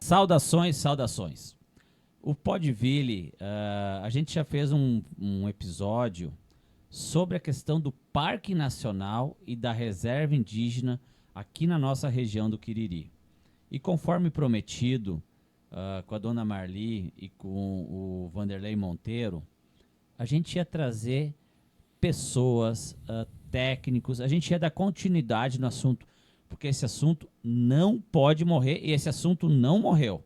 Saudações, saudações. O Podville, a gente já fez um episódio sobre a questão do Parque Nacional e da Reserva Indígena aqui na nossa região do Quiriri. E conforme prometido com a dona Marli e com o Vanderlei Monteiro, a gente ia trazer pessoas, técnicos, a gente ia dar continuidade no assunto, porque esse assunto não pode morrer e esse assunto não morreu.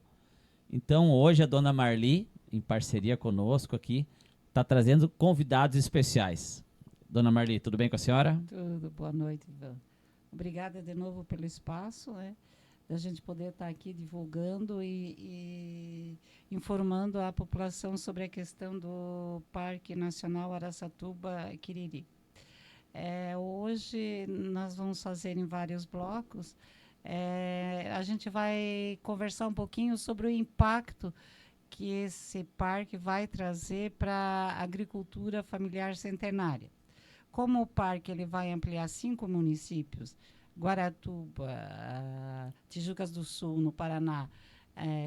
Então hoje a dona Marli, em parceria conosco aqui, está trazendo convidados especiais. Dona Marli, tudo bem com a senhora? Tudo, boa noite, Ivan. Obrigada de novo pelo espaço, né? Da gente poder estar aqui divulgando e informando a população sobre a questão do Parque Nacional Araçatuba-Quiriri. Hoje nós vamos fazer em vários blocos. A gente vai conversar um pouquinho sobre o impacto que esse parque vai trazer para a agricultura familiar centenária. Como o parque ele vai ampliar 5 municípios, Guaratuba, Tijucas do Sul, no Paraná,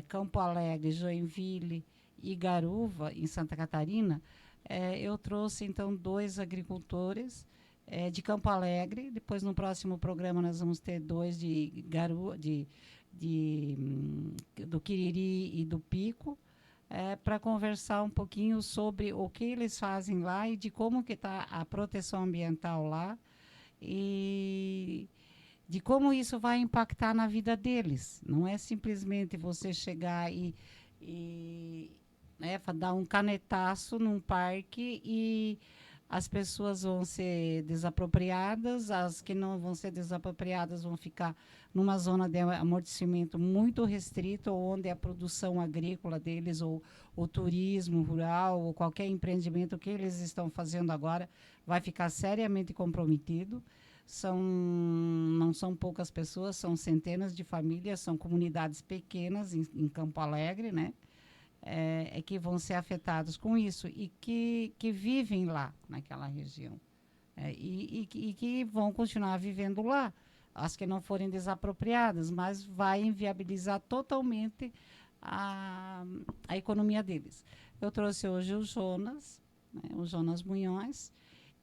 Campo Alegre, Joinville e Garuva, em Santa Catarina, eu trouxe, então, 2 agricultores de Campo Alegre. Depois, no próximo programa, nós vamos ter 2 do Quiriri e do Pico, para conversar um pouquinho sobre o que eles fazem lá e de como que está a proteção ambiental lá e de como isso vai impactar na vida deles. Não é simplesmente você chegar e dar um canetaço num parque e as pessoas vão ser desapropriadas, as que não vão ser desapropriadas vão ficar numa zona de amortecimento muito restrito, onde a produção agrícola deles, ou o turismo rural, ou qualquer empreendimento que eles estão fazendo agora, vai ficar seriamente comprometido. Não são poucas pessoas, são centenas de famílias, são comunidades pequenas em Campo Alegre, né? Que vão ser afetados com isso e que vivem lá, naquela região. E que vão continuar vivendo lá, as que não forem desapropriadas, mas vai inviabilizar totalmente a economia deles. Eu trouxe hoje o Jonas, né, o Jonas Munhões.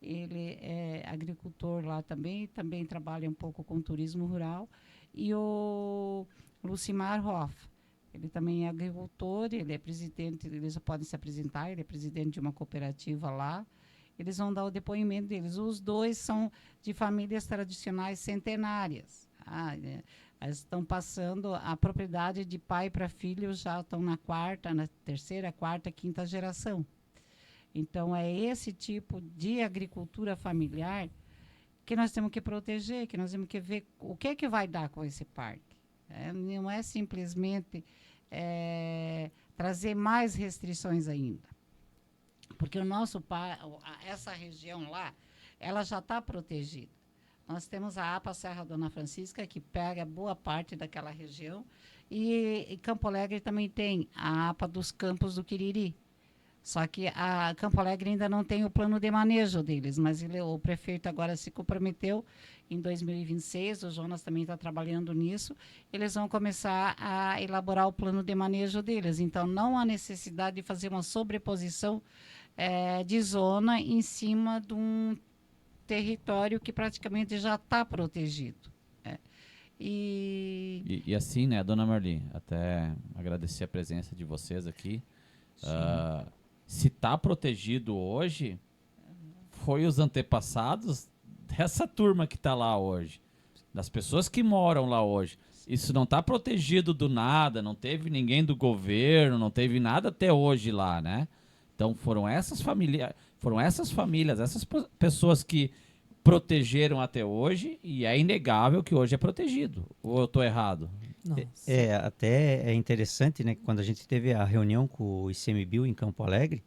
Ele é agricultor lá também trabalha um pouco com turismo rural, e o Lucimar Hoff. Ele também é agricultor, ele é presidente, eles podem se apresentar, ele é presidente de uma cooperativa lá. Eles vão dar o depoimento deles. Os 2 são de famílias tradicionais centenárias. Eles estão passando a propriedade de pai para filho, já estão na terceira, quarta, quinta geração. Então, é esse tipo de agricultura familiar que nós temos que proteger, que nós temos que ver o que vai dar com esse parque. Não é simplesmente trazer mais restrições ainda. Porque essa região lá, ela já está protegida. Nós temos a APA Serra Dona Francisca, que pega boa parte daquela região, e Campo Alegre também tem a APA dos Campos do Quiriri. Só que a Campo Alegre ainda não tem o plano de manejo deles, mas o prefeito agora se comprometeu em 2026, o Jonas também está trabalhando nisso, eles vão começar a elaborar o plano de manejo deles. Então, não há necessidade de fazer uma sobreposição de zona em cima de um território que praticamente já está protegido. E assim, né, dona Marli, até agradecer a presença de vocês aqui. Se está protegido hoje, foi os antepassados dessa turma que está lá hoje, das pessoas que moram lá hoje. Isso não está protegido do nada, não teve ninguém do governo, não teve nada até hoje lá, né? Então foram essas famílias, essas pessoas que protegeram até hoje, e é inegável que hoje é protegido. Ou eu estou errado? Até é interessante, né, que quando a gente teve a reunião com o ICMBio em Campo Alegre,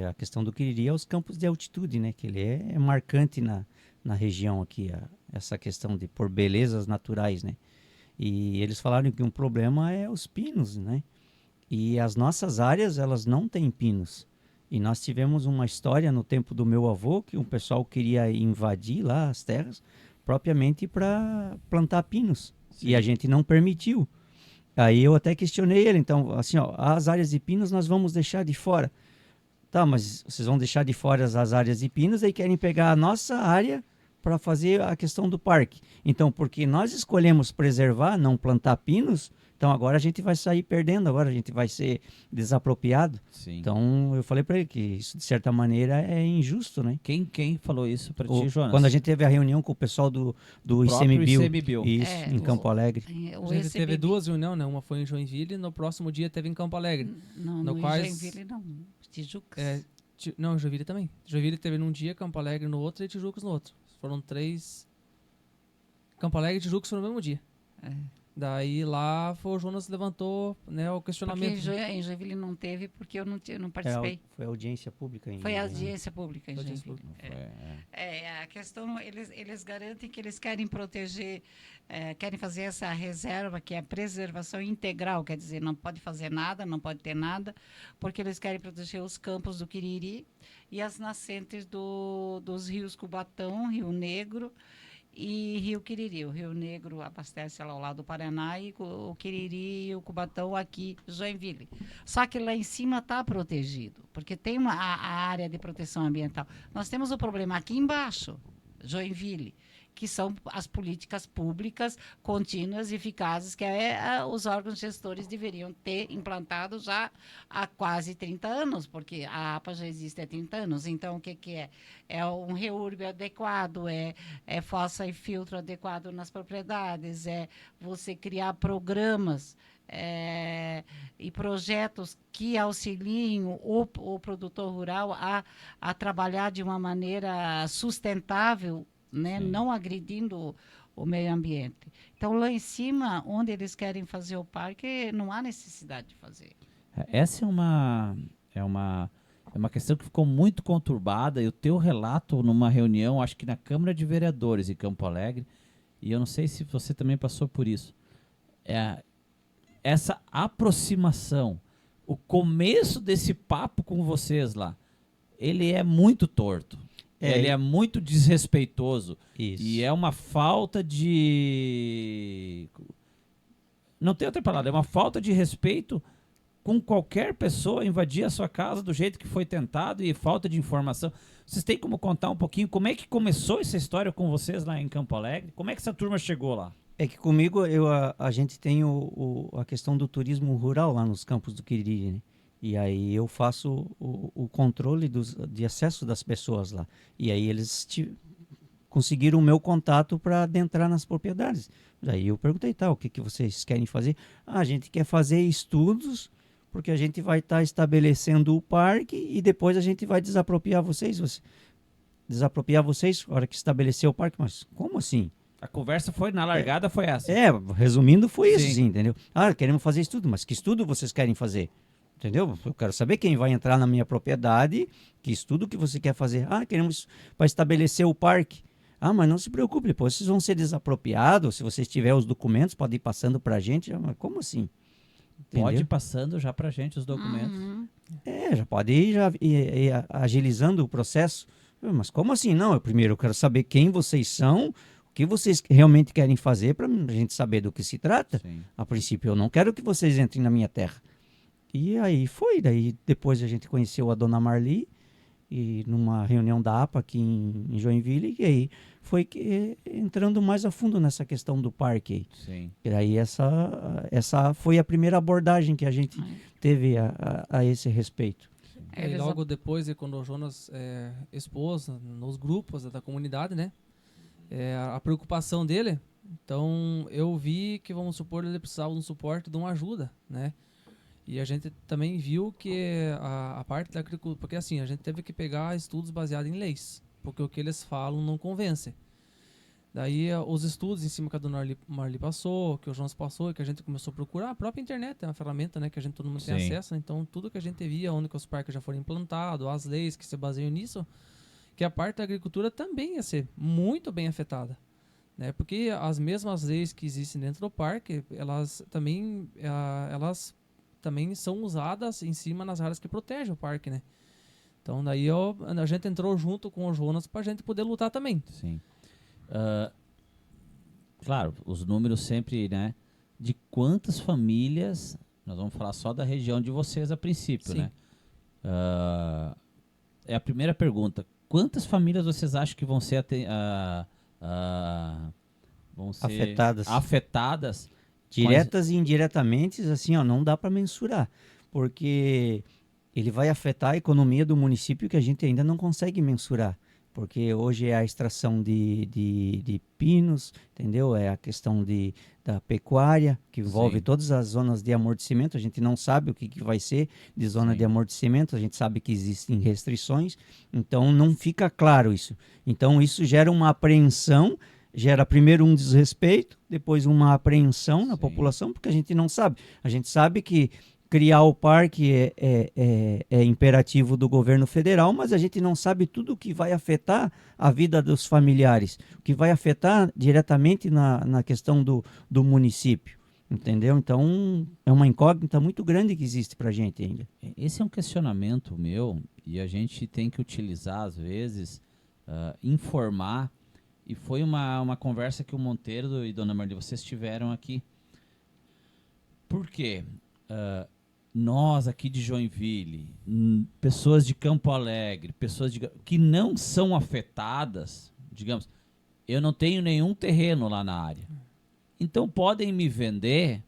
a questão do Quiriri é os campos de altitude, né, que ele é marcante na região aqui, essa questão de por belezas naturais, né, e eles falaram que um problema é os pinos, né, e as nossas áreas, elas não têm pinos. E nós tivemos uma história no tempo do meu avô, que um pessoal queria invadir lá as terras, propriamente para plantar pinos. Sim. E a gente não permitiu. Aí eu até questionei ele, então, assim, ó, as áreas de pinos nós vamos deixar de fora. Tá, mas vocês vão deixar de fora as áreas de pinos e querem pegar a nossa área para fazer a questão do parque. Então, porque nós escolhemos preservar, não plantar pinos, então agora a gente vai sair perdendo, agora a gente vai ser desapropriado. Sim. Então, eu falei para ele que isso, de certa maneira, é injusto, né? Quem falou isso para ti, Jonas? Quando a gente teve a reunião com o pessoal do próprio ICMBio, ICMBio. isso, É, em Campo Alegre. O A gente teve ECBB 2 reuniões, né? Uma foi em Joinville e no próximo dia teve em Campo Alegre. Não, no no quais- Joinville não. Tijucas. Não, Joinville também. Joinville teve num dia, Campo Alegre no outro e Tijucas no outro. Foram 3. Campo Alegre e Tijucas foram no mesmo dia. É. Daí lá o Jonas levantou, né, o Porque questionamento. em Joinville não teve, porque eu não participei. Foi audiência pública ainda. Foi a né? audiência pública em Foi audiência Joinville. A questão, eles garantem que eles querem proteger, querem fazer essa reserva, que é a preservação integral, quer dizer, não pode fazer nada, não pode ter nada, porque eles querem proteger os campos do Quiriri e as nascentes dos rios Cubatão, Rio Negro e Rio Quiriri. O Rio Negro abastece lá ao lado do Paraná e o Quiriri e o Cubatão aqui, Joinville. Só que lá em cima está protegido, porque tem a área de proteção ambiental. Nós temos o problema aqui embaixo, Joinville, que são as políticas públicas contínuas e eficazes que os órgãos gestores deveriam ter implantado já há quase 30 anos, porque a APA já existe há 30 anos. Então, o que é? É um reúrbio adequado, é fossa e filtro adequado nas propriedades, é você criar programas e projetos que auxiliem o produtor rural a trabalhar de uma maneira sustentável, né? Não agredindo o meio ambiente. Então, lá em cima, onde eles querem fazer o parque, não há necessidade de fazer. Essa é uma questão que ficou muito conturbada, e o teu relato numa reunião, acho que na Câmara de Vereadores em Campo Alegre, e eu não sei se você também passou por isso, essa aproximação, o começo desse papo com vocês lá, ele é muito torto. Ele é muito desrespeitoso. Isso. E é uma falta de... Não tem outra palavra. É uma falta de respeito com qualquer pessoa invadir a sua casa do jeito que foi tentado, e falta de informação. Vocês têm como contar um pouquinho como é que começou essa história com vocês lá em Campo Alegre? Como é que essa turma chegou lá? É que comigo a gente tem a questão do turismo rural lá nos campos do Quiriri, né? E aí eu faço o controle de acesso das pessoas lá. E aí eles conseguiram o meu contato para adentrar nas propriedades. Daí eu perguntei, tá, o que vocês querem fazer? A gente quer fazer estudos, porque a gente vai estar estabelecendo o parque e depois a gente vai desapropriar vocês. Desapropriar vocês na hora que estabelecer o parque. Mas como assim? A conversa foi, na largada, foi essa. Resumindo, foi isso, Sim. sim, entendeu? Queremos fazer estudo, mas que estudo vocês querem fazer? Entendeu? Eu quero saber quem vai entrar na minha propriedade, que estudo que você quer fazer. Queremos para estabelecer o parque. Mas não se preocupe, depois vocês vão ser desapropriados, se vocês tiverem os documentos, pode ir passando para a gente. Mas como assim? Pode Entendeu? ir passando já pra gente os documentos. Uhum. Já pode ir agilizando o processo. Mas como assim? Não, eu primeiro quero saber quem vocês são, o que vocês realmente querem fazer para a gente saber do que se trata. Sim. A princípio, eu não quero que vocês entrem na minha terra. E aí foi, daí depois a gente conheceu a dona Marli, e numa reunião da APA aqui em Joinville, e aí foi entrando mais a fundo nessa questão do parque. Sim. E aí essa foi a primeira abordagem que a gente teve a esse respeito. E logo depois, quando o Jonas expôs nos grupos da comunidade, né, a preocupação dele, então eu vi que, vamos supor, ele precisava de um suporte, de uma ajuda, né? E a gente também viu que a parte da agricultura... Porque assim, a gente teve que pegar estudos baseados em leis, porque o que eles falam não convence. Daí os estudos em cima que a dona Marli passou, que o Jonas passou, e que a gente começou a procurar, a própria internet é uma ferramenta, né, que todo mundo tem Sim. acesso. Então tudo que a gente via, onde que os parques já foram implantados, as leis que se baseiam nisso, que a parte da agricultura também ia ser muito bem afetada. Né? Porque as mesmas leis que existem dentro do parque, elas também são usadas em cima nas áreas que protegem o parque, né? Então daí a gente entrou junto com o Jonas para a gente poder lutar também. Sim. Claro, os números sempre, né, de quantas famílias, nós vamos falar só da região de vocês a princípio, Sim. né? É a primeira pergunta. Quantas famílias vocês acham que vão ser, vão ser Afetadas. afetadas? Diretas e indiretamente, assim, ó, não dá para mensurar, porque ele vai afetar a economia do município que a gente ainda não consegue mensurar, porque hoje é a extração de pinos, entendeu? É a questão da pecuária, que envolve Sim. todas as zonas de amortecimento, a gente não sabe o que vai ser de zona Sim. de amortecimento, a gente sabe que existem restrições, então não fica claro isso. Então isso gera uma apreensão, gera primeiro um desrespeito, depois uma apreensão na Sim. população, porque a gente não sabe. A gente sabe que criar o parque é imperativo do governo federal, mas a gente não sabe tudo o que vai afetar a vida dos familiares, o que vai afetar diretamente na questão do município, entendeu? Então, é uma incógnita muito grande que existe para a gente ainda. Esse é um questionamento meu e a gente tem que utilizar, às vezes, informar. E foi uma conversa que o Monteiro e Dona Marli, vocês tiveram aqui. Por quê? Nós aqui de Joinville, pessoas de Campo Alegre, pessoas que não são afetadas, digamos, eu não tenho nenhum terreno lá na área. Então podem me vender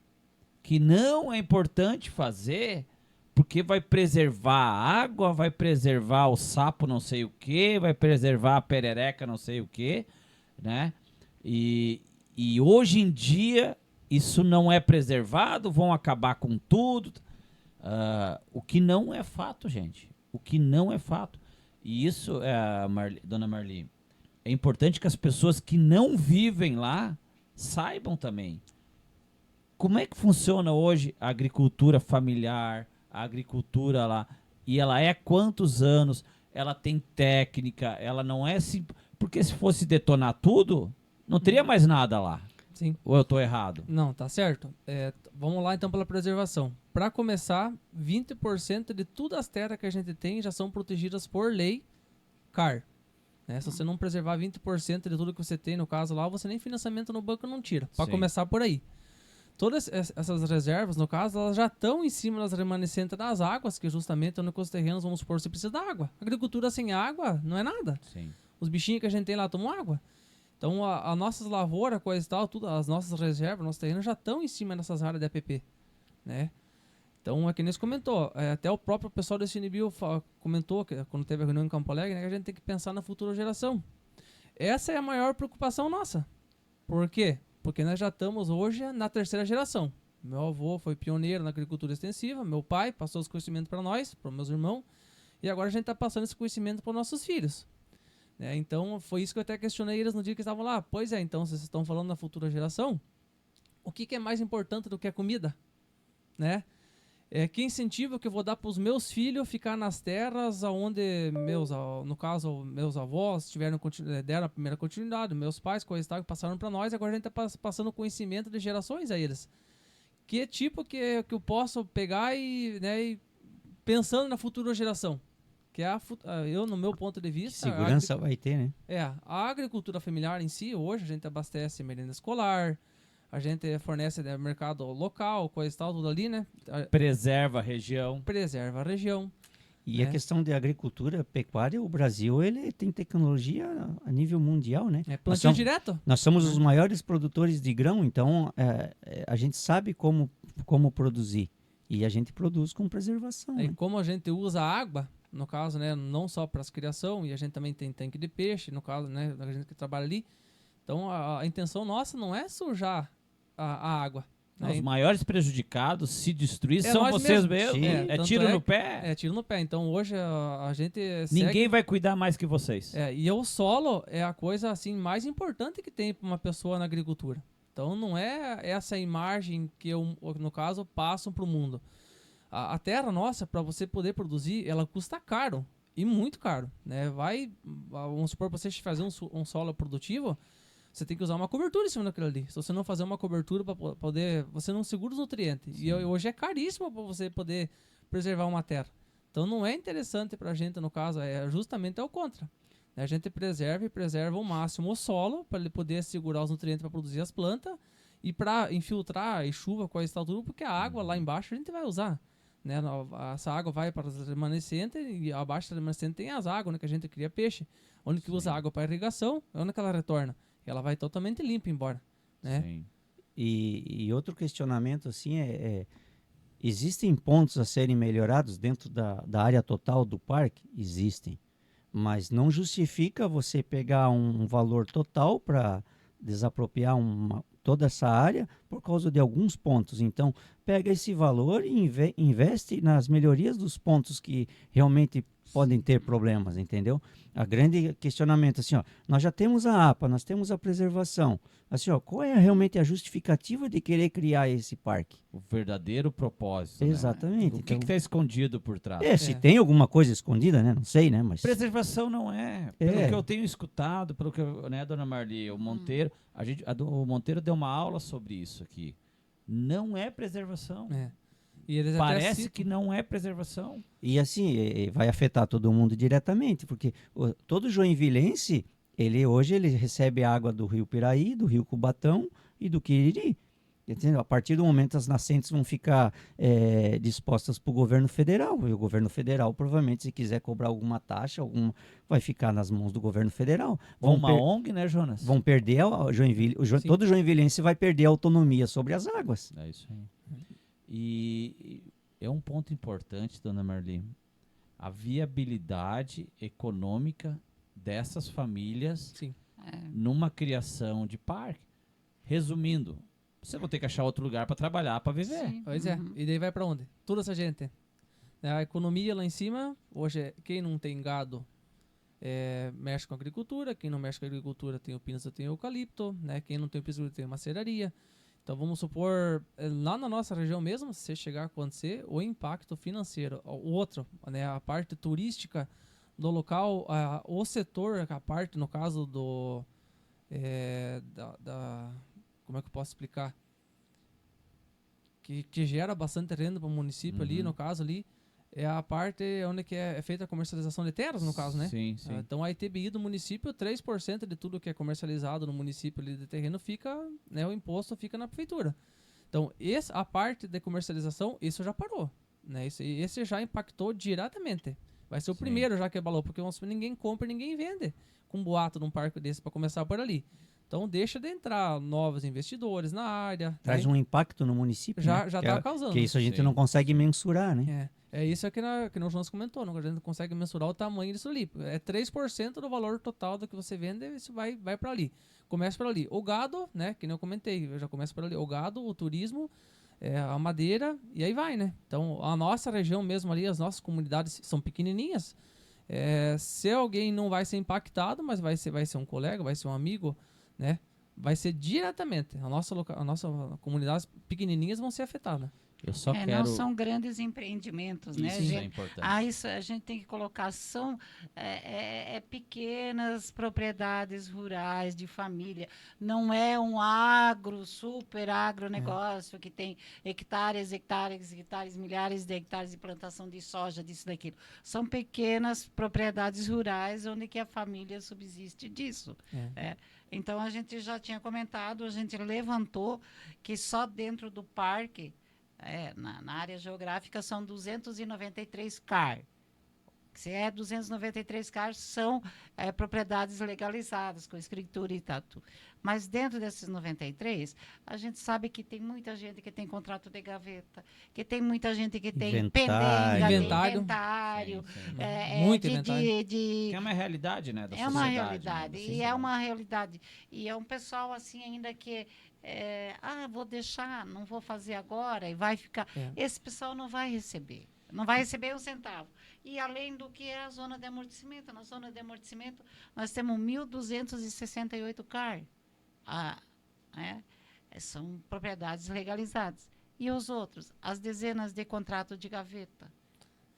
que não é importante fazer porque vai preservar a água, vai preservar o sapo não sei o que, vai preservar a perereca não sei o que, né? E hoje em dia isso não é preservado, vão acabar com tudo. O que não é fato, gente. O que não é fato. E isso, Dona Marli, é importante que as pessoas que não vivem lá saibam também. Como é que funciona hoje a agricultura familiar, a agricultura lá? E ela é há quantos anos? Ela tem técnica, ela não é simples. Porque se fosse detonar tudo, não teria mais nada lá. Sim. Ou eu estou errado? Não, tá certo. Vamos lá então pela preservação. Para começar, 20% de todas as terras que a gente tem já são protegidas por lei CAR. Né? Se você não preservar 20% de tudo que você tem, no caso lá, você nem financiamento no banco não tira. Para Sim. começar por aí. Todas essas reservas, no caso, elas já estão em cima das remanescentes das águas, que justamente onde os terrenos, vamos supor, você precisa da água. Agricultura sem água não é nada. Sim. Os bichinhos que a gente tem lá tomam água. Então, as nossas lavouras, coisa e tal, tudo, as nossas reservas, nossos terrenos já estão em cima dessas áreas de APP, né? Então, é que nem você comentou, até o próprio pessoal do CNBio comentou, que, quando teve a reunião em Campo Alegre, né, que a gente tem que pensar na futura geração. Essa é a maior preocupação nossa. Por quê? Porque nós já estamos hoje na terceira geração. Meu avô foi pioneiro na agricultura extensiva, meu pai passou esse conhecimento para nós, para meus irmãos, e agora a gente está passando esse conhecimento para os nossos filhos. Então, foi isso que eu até questionei eles no dia que estavam lá. Pois é, então, vocês estão falando na futura geração, o que é mais importante do que a comida? Né? Que incentivo que eu vou dar para os meus filhos ficar nas terras onde no caso, meus avós deram a primeira continuidade, meus pais, coisas tal, que passaram para nós, agora a gente está passando conhecimento de gerações a eles. Que tipo que eu posso pegar e pensando na futura geração? Que eu, no meu ponto de vista... Segurança vai ter, né? A agricultura familiar em si, hoje a gente abastece merenda escolar, a gente fornece mercado local, coisa e tal, tudo ali, né? Preserva a região. Preserva a região. E a questão de agricultura, pecuária, o Brasil ele tem tecnologia a nível mundial, né? Plantio direto. Nós somos os maiores produtores de grão, então a gente sabe como produzir. E a gente produz com preservação. E né? como a gente usa a água, no caso, né, não só para as criação, e a gente também tem tanque de peixe, no caso, né, a gente que trabalha ali. Então, a intenção nossa não é sujar a água. Né? Os maiores prejudicados, se destruir, são nós vocês mesmos. mesmos. Tanto Tiro no pé. É tiro no pé. Então, hoje a gente Ninguém vai cuidar mais que vocês. E o solo é a coisa assim mais importante que tem para uma pessoa na agricultura. Então, não é essa imagem que eu, no caso, passo para o mundo. A terra nossa, para você poder produzir, ela custa caro. E muito caro. Né? Vamos supor, para você fazer um solo produtivo, você tem que usar uma cobertura em cima daquilo ali. Se você não fazer uma cobertura para poder... Você não segura os nutrientes. Sim. E hoje é caríssimo para você poder preservar uma terra. Então não é interessante para a gente, no caso, justamente ao contra. A gente preserva ao máximo o solo para ele poder segurar os nutrientes para produzir as plantas. e para infiltrar e chuva, coisa e tal, tudo, porque a água lá embaixo a gente vai usar. Né? Essa água vai para as remanescentes e abaixo das remanescentes tem as águas, né, que a gente cria peixe. Onde que usa água para irrigação, é onde que ela retorna. E ela vai totalmente limpa embora. Né? Sim. E outro questionamento assim existem pontos a serem melhorados dentro da área total do parque? Existem. Mas não justifica você pegar um valor total para desapropriar toda essa área por causa de alguns pontos. Então, pega esse valor e investe nas melhorias dos pontos que realmente podem ter problemas, entendeu? A grande questionamento, assim, ó, nós já temos a APA, nós temos a preservação. Assim, ó, qual é realmente a justificativa de querer criar esse parque? O verdadeiro propósito. Né? Exatamente. O que está escondido por trás? Se tem alguma coisa escondida, né? Não sei, né? Mas Preservação não é. Pelo que eu tenho escutado, pelo que né, dona Marli, o Monteiro, o Monteiro deu uma aula sobre isso aqui. Não é preservação. E eles até Parece citam- que não é preservação. E assim, vai afetar todo mundo diretamente, porque todo joinvilense, hoje ele recebe água do Rio Piraí, do Rio Cubatão e do Quiriri. Entendeu? A partir do momento as nascentes vão ficar dispostas para o governo federal. E o governo federal, provavelmente, se quiser cobrar alguma taxa, vai ficar nas mãos do governo federal. Ou uma ONG, né, Jonas? Vão perder Joinville. Todo joinvilense vai perder a autonomia sobre as águas. É isso aí. E é um ponto importante, dona Marli, a viabilidade econômica dessas famílias Sim. numa criação de parque. Resumindo, você vai ter que achar outro lugar para trabalhar, para viver. Sim. Pois é. E daí vai para onde? Toda essa gente. A economia lá em cima, hoje, quem não tem gado mexe com agricultura, quem não mexe com agricultura tem o pinus, tem o eucalipto, né? Quem não tem o pinus tem maceraria. Então vamos supor, lá na nossa região mesmo, se chegar a acontecer, o impacto financeiro, o outro, né, a parte turística do local, o setor, a parte, no caso do... como é que eu posso explicar? Que gera bastante renda para o município ali, no caso ali, é a parte onde que é feita a comercialização de terras, no caso, né? Sim, sim. Então a ITBI do município, 3% de tudo que é comercializado no município ali de terreno fica, né, o imposto fica na prefeitura. Então a parte de comercialização, isso já parou, né? Esse já impactou diretamente. Vai ser o primeiro já que abalou, porque ninguém compra e ninguém vende com um boato num parque desse para começar por ali. Então deixa de entrar novos investidores na área. Traz um impacto no município. Já né? está causando. Que isso a gente não consegue mensurar, né? É isso que o Jonas comentou, não, a gente não consegue mensurar o tamanho disso ali. É 3% do valor total do que você vende, isso vai para ali. Começa por ali. O gado, né, que nem eu comentei, eu já começo por ali. O gado, o turismo, a madeira, e aí vai, né? Então, a nossa região mesmo ali, as nossas comunidades são pequenininhas. Se alguém não vai ser impactado, mas vai ser um colega, vai ser um amigo, né? Vai ser diretamente. A nossa comunidades pequenininhas vão ser afetadas. Eu só quero... Não são grandes empreendimentos, né? Isso é importante. Isso a gente tem que colocar, são pequenas propriedades rurais de família, não é um super agronegócio que tem hectares, milhares de hectares de plantação de soja, disso, daquilo. São pequenas propriedades rurais onde que a família subsiste disso. Então, a gente já tinha comentado, a gente levantou que só dentro do parque, na área geográfica, são 293 CAR. Se 293 CAR, são propriedades legalizadas, com escritura e tal. Mas dentro desses 93, a gente sabe que tem muita gente que tem contrato de gaveta, que tem muita gente que tem inventário. Muito inventário. Que é uma realidade, né, da sociedade. Uma realidade, né, e é uma realidade. E é um pessoal assim ainda que vou deixar, não vou fazer agora, e vai ficar. Esse pessoal não vai receber um centavo. E além do que é a zona de amortecimento, na zona de amortecimento nós temos 1.268 CAR. São propriedades legalizadas. E os outros? As dezenas de contratos de gaveta.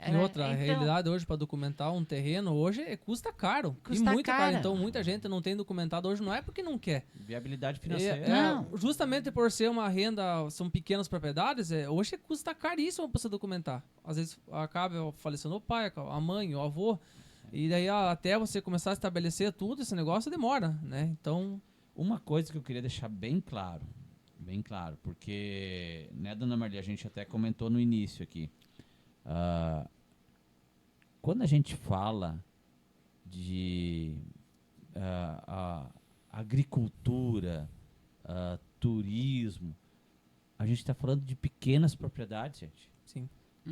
E outra, a realidade hoje para documentar um terreno hoje custa caro. Custa muito caro. Então muita gente não tem documentado hoje, não é porque não quer. Viabilidade financeira. Justamente por ser uma renda, são pequenas propriedades, hoje custa caríssimo para você documentar. Às vezes acaba falecendo o pai, a mãe, o avô, e daí até você começar a estabelecer tudo, esse negócio demora, né? Então... Uma coisa que eu queria deixar bem claro, bem claro, porque, né, dona Marli, a gente até comentou no início aqui. Quando a gente fala de agricultura, turismo, a gente está falando de pequenas propriedades, gente. Sim.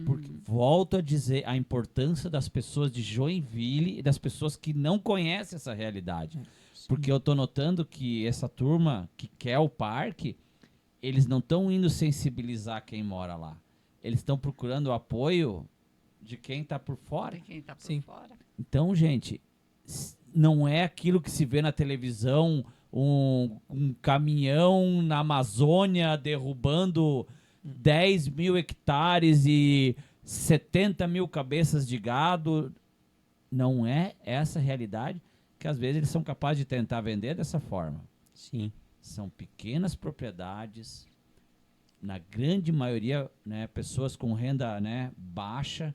Porque, volto a dizer, a importância das pessoas de Joinville e das pessoas que não conhecem essa realidade. Porque eu estou notando que essa turma que quer o parque, eles não estão indo sensibilizar quem mora lá. Eles estão procurando o apoio de quem está por fora. De quem tá por Sim. fora. Então, gente, não é aquilo que se vê na televisão, um caminhão na Amazônia derrubando 10 mil hectares e 70 mil cabeças de gado. Não é essa a realidade que às vezes eles são capazes de tentar vender dessa forma. Sim. São pequenas propriedades, na grande maioria, né, pessoas com renda, né, baixa,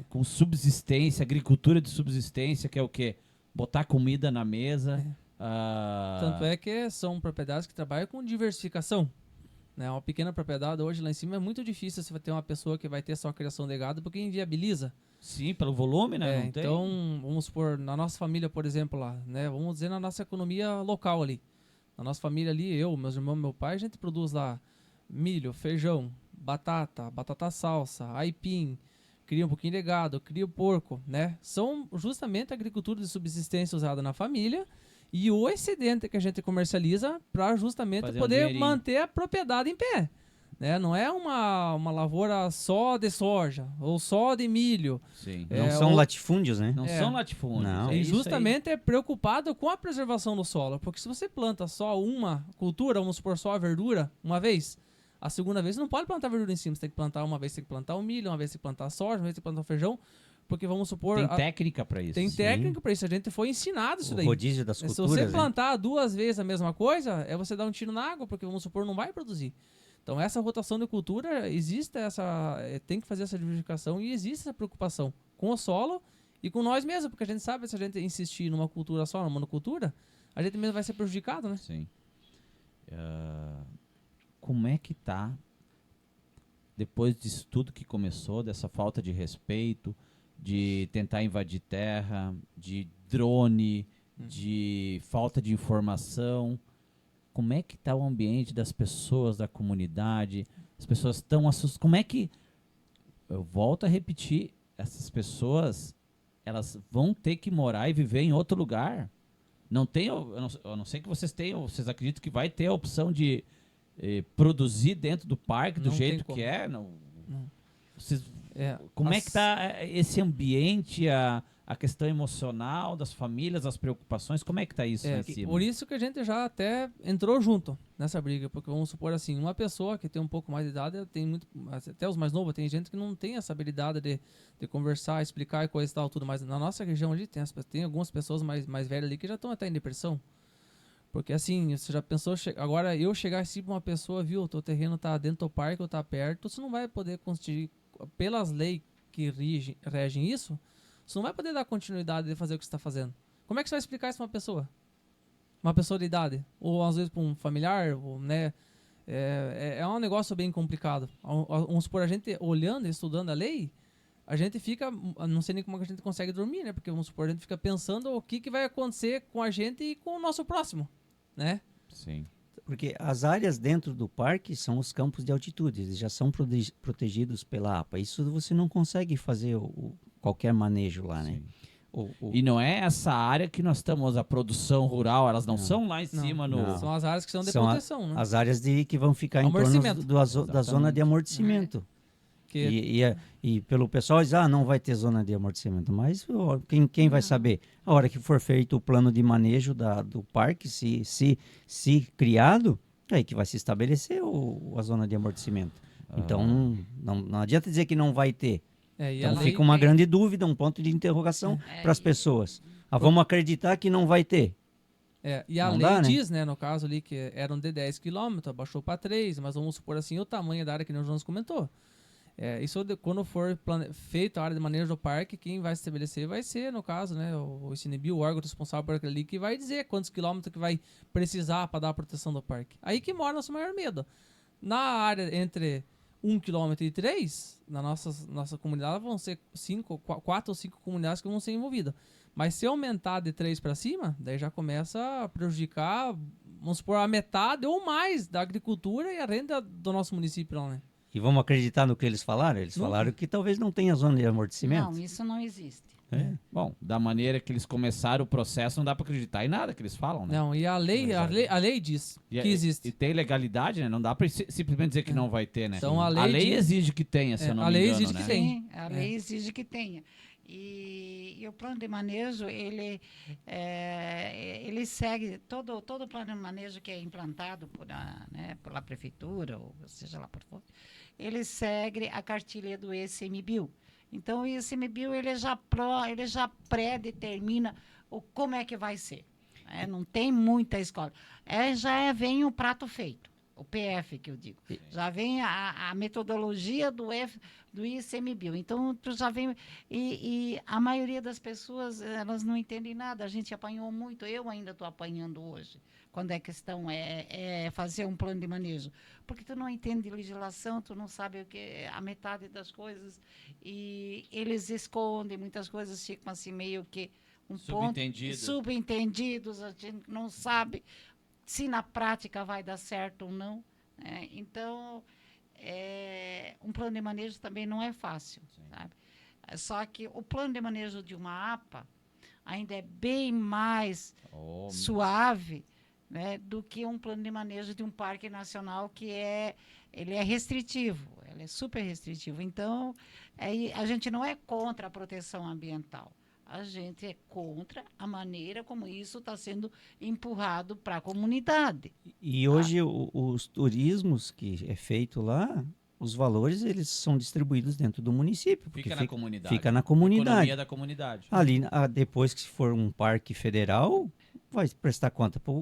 com subsistência, agricultura de subsistência, que é o quê? Botar comida na mesa. Tanto é que são propriedades que trabalham com diversificação. Né? Uma pequena propriedade hoje lá em cima é muito difícil você ter uma pessoa que vai ter só criação de gado, porque inviabiliza. Sim, pelo volume, né? Não tem. Então, vamos supor, na nossa família, por exemplo, lá, né? Vamos dizer na nossa economia local ali. Na nossa família ali, eu, meus irmãos, meu pai, a gente produz lá milho, feijão, batata salsa, aipim, cria um pouquinho de gado, cria porco, né? São justamente a agricultura de subsistência usada na família e o excedente que a gente comercializa para justamente Fazer um poder dinheirinho. manter a propriedade em pé. Né? Não é uma lavoura só de soja ou só de milho. Sim. Não são ou- latifúndios, né? Não É. são latifúndios. Não. É E isso aí. justamente é preocupado com a preservação do solo. Porque se você planta só uma cultura, vamos supor só a verdura, uma vez, a segunda vez você não pode plantar verdura em cima. Você tem que plantar uma vez, tem que plantar o milho, uma vez tem que plantar a soja, uma vez tem que plantar o feijão. Porque vamos supor... Tem técnica para isso. tem Sim. técnica para isso. A gente foi ensinado isso O daí. rodízio das Se culturas, você né? plantar 2 vezes a mesma coisa, é você dar um tiro na água, porque vamos supor não vai produzir. Então essa rotação de cultura, existe tem que fazer essa diversificação e existe essa preocupação com o solo e com nós mesmos, porque a gente sabe que se a gente insistir numa cultura só, numa monocultura, a gente mesmo vai ser prejudicado, né? Sim. Como é que tá, depois disso tudo que começou, dessa falta de respeito, de tentar invadir terra, de drone, de falta de informação, como é que tá o ambiente das pessoas, da comunidade? As pessoas estão assustadas. Como é que... Eu volto a repetir, essas pessoas, elas vão ter que morar e viver em outro lugar. Não tem, eu não sei que vocês tenham, vocês acreditam que vai ter a opção de produzir dentro do parque do Não tem jeito como. que é? Não. Vocês, É, como é que tá esse ambiente, a questão emocional das famílias, as preocupações, como é que tá isso lá em cima? Por isso que a gente já até entrou junto nessa briga, porque vamos supor assim, uma pessoa que tem um pouco mais de idade, tem muito, até os mais novos, tem gente que não tem essa habilidade de conversar, explicar e coisa e tal, tudo mais. Na nossa região ali tem algumas pessoas mais velhas ali que já estão até em depressão. Porque assim, você já pensou, agora eu chegar assim pra uma pessoa, viu, o teu terreno tá dentro do parque ou tá perto, você não vai poder constituir, pelas leis que regem isso, você não vai poder dar continuidade de fazer o que você está fazendo. Como é que você vai explicar isso pra uma pessoa? Uma pessoa de idade? Ou às vezes para um familiar, ou, né? É um negócio bem complicado. Vamos supor, a gente olhando e estudando a lei, a gente fica, não sei nem como a gente consegue dormir, né? Porque vamos supor, a gente fica pensando o que vai acontecer com a gente e com o nosso próximo, né? Sim. Porque as áreas dentro do parque são os campos de altitude, eles já são protegidos pela APA. Isso você não consegue fazer qualquer manejo lá, né? Sim. E não é essa área que nós estamos, a produção rural, elas não são lá em Não, cima no... não. São as áreas que são de São proteção, né? As áreas que vão ficar em torno Amortecimento. da zona Exatamente. de amortecimento. Que E pelo pessoal diz, não vai ter zona de amortecimento. Mas ó, quem vai saber? A hora que for feito o plano de manejo do parque, se criado, é aí que vai se estabelecer a zona de amortecimento. Então, não adianta dizer que não vai ter. e Então a lei, fica uma grande dúvida, um ponto de interrogação para as pessoas. Vamos acreditar que não vai ter. E a Não lei dá, né? diz, né, no caso ali, que eram de 10 km, abaixou para 3, mas vamos supor assim, o tamanho da área que nem o Jonas comentou. Quando for feito a área de manejo do parque, quem vai estabelecer vai ser, no caso, né, o ICMBio, o órgão responsável por aquilo ali, que vai dizer quantos quilômetros que vai precisar para dar a proteção do parque. Aí que mora nosso maior medo. Na área entre 1 quilômetro e 3, na nossa comunidade vão ser 4 ou 5 comunidades que vão ser envolvidas. Mas se aumentar de 3 para cima, daí já começa a prejudicar, vamos supor, a metade ou mais da agricultura e a renda do nosso município lá, né? E vamos acreditar no que eles falaram? Eles Nunca. falaram que talvez não tenha zona de amortecimento. Não, isso não existe. É. Bom, da maneira que eles começaram o processo, não dá pra acreditar em nada que eles falam, né? Não, e a lei diz E que existe. E tem legalidade, né? Não dá pra simplesmente dizer que não vai ter, né? Então, a lei diz- exige que tenha, se eu não a me lei engano, exige né? que tem. Sim, a lei exige que tenha. E o plano de manejo, ele segue todo o plano de manejo que é implantado pela prefeitura, ou seja lá por for, ele segue a cartilha do ICMBio. Então, o ICMBio, ele já pré-determina como é que vai ser. Não tem muita escola. Vem o prato feito. O PF, que eu digo. Já vem a metodologia do ICMBio. Então, tu já vem... E a maioria das pessoas, elas não entendem nada. A gente apanhou muito. Eu ainda estou apanhando hoje, quando é questão fazer um plano de manejo. Porque tu não entende legislação, tu não sabe a metade das coisas. E eles escondem muitas coisas, ficam assim meio que... Subentendidos, a gente não sabe se na prática vai dar certo ou não. Então, um plano de manejo também não é fácil, sabe? Só que o plano de manejo de uma APA ainda é bem mais suave, né, do que um plano de manejo de um parque nacional ele é restritivo, ele é super restritivo. Então, a gente não é contra a proteção ambiental. A gente é contra a maneira como isso está sendo empurrado para a comunidade. E hoje os turismos que é feito lá, os valores eles são distribuídos dentro do município. Fica na comunidade. Fica na comunidade. Economia da comunidade. Ali, depois que for um parque federal, vai prestar conta para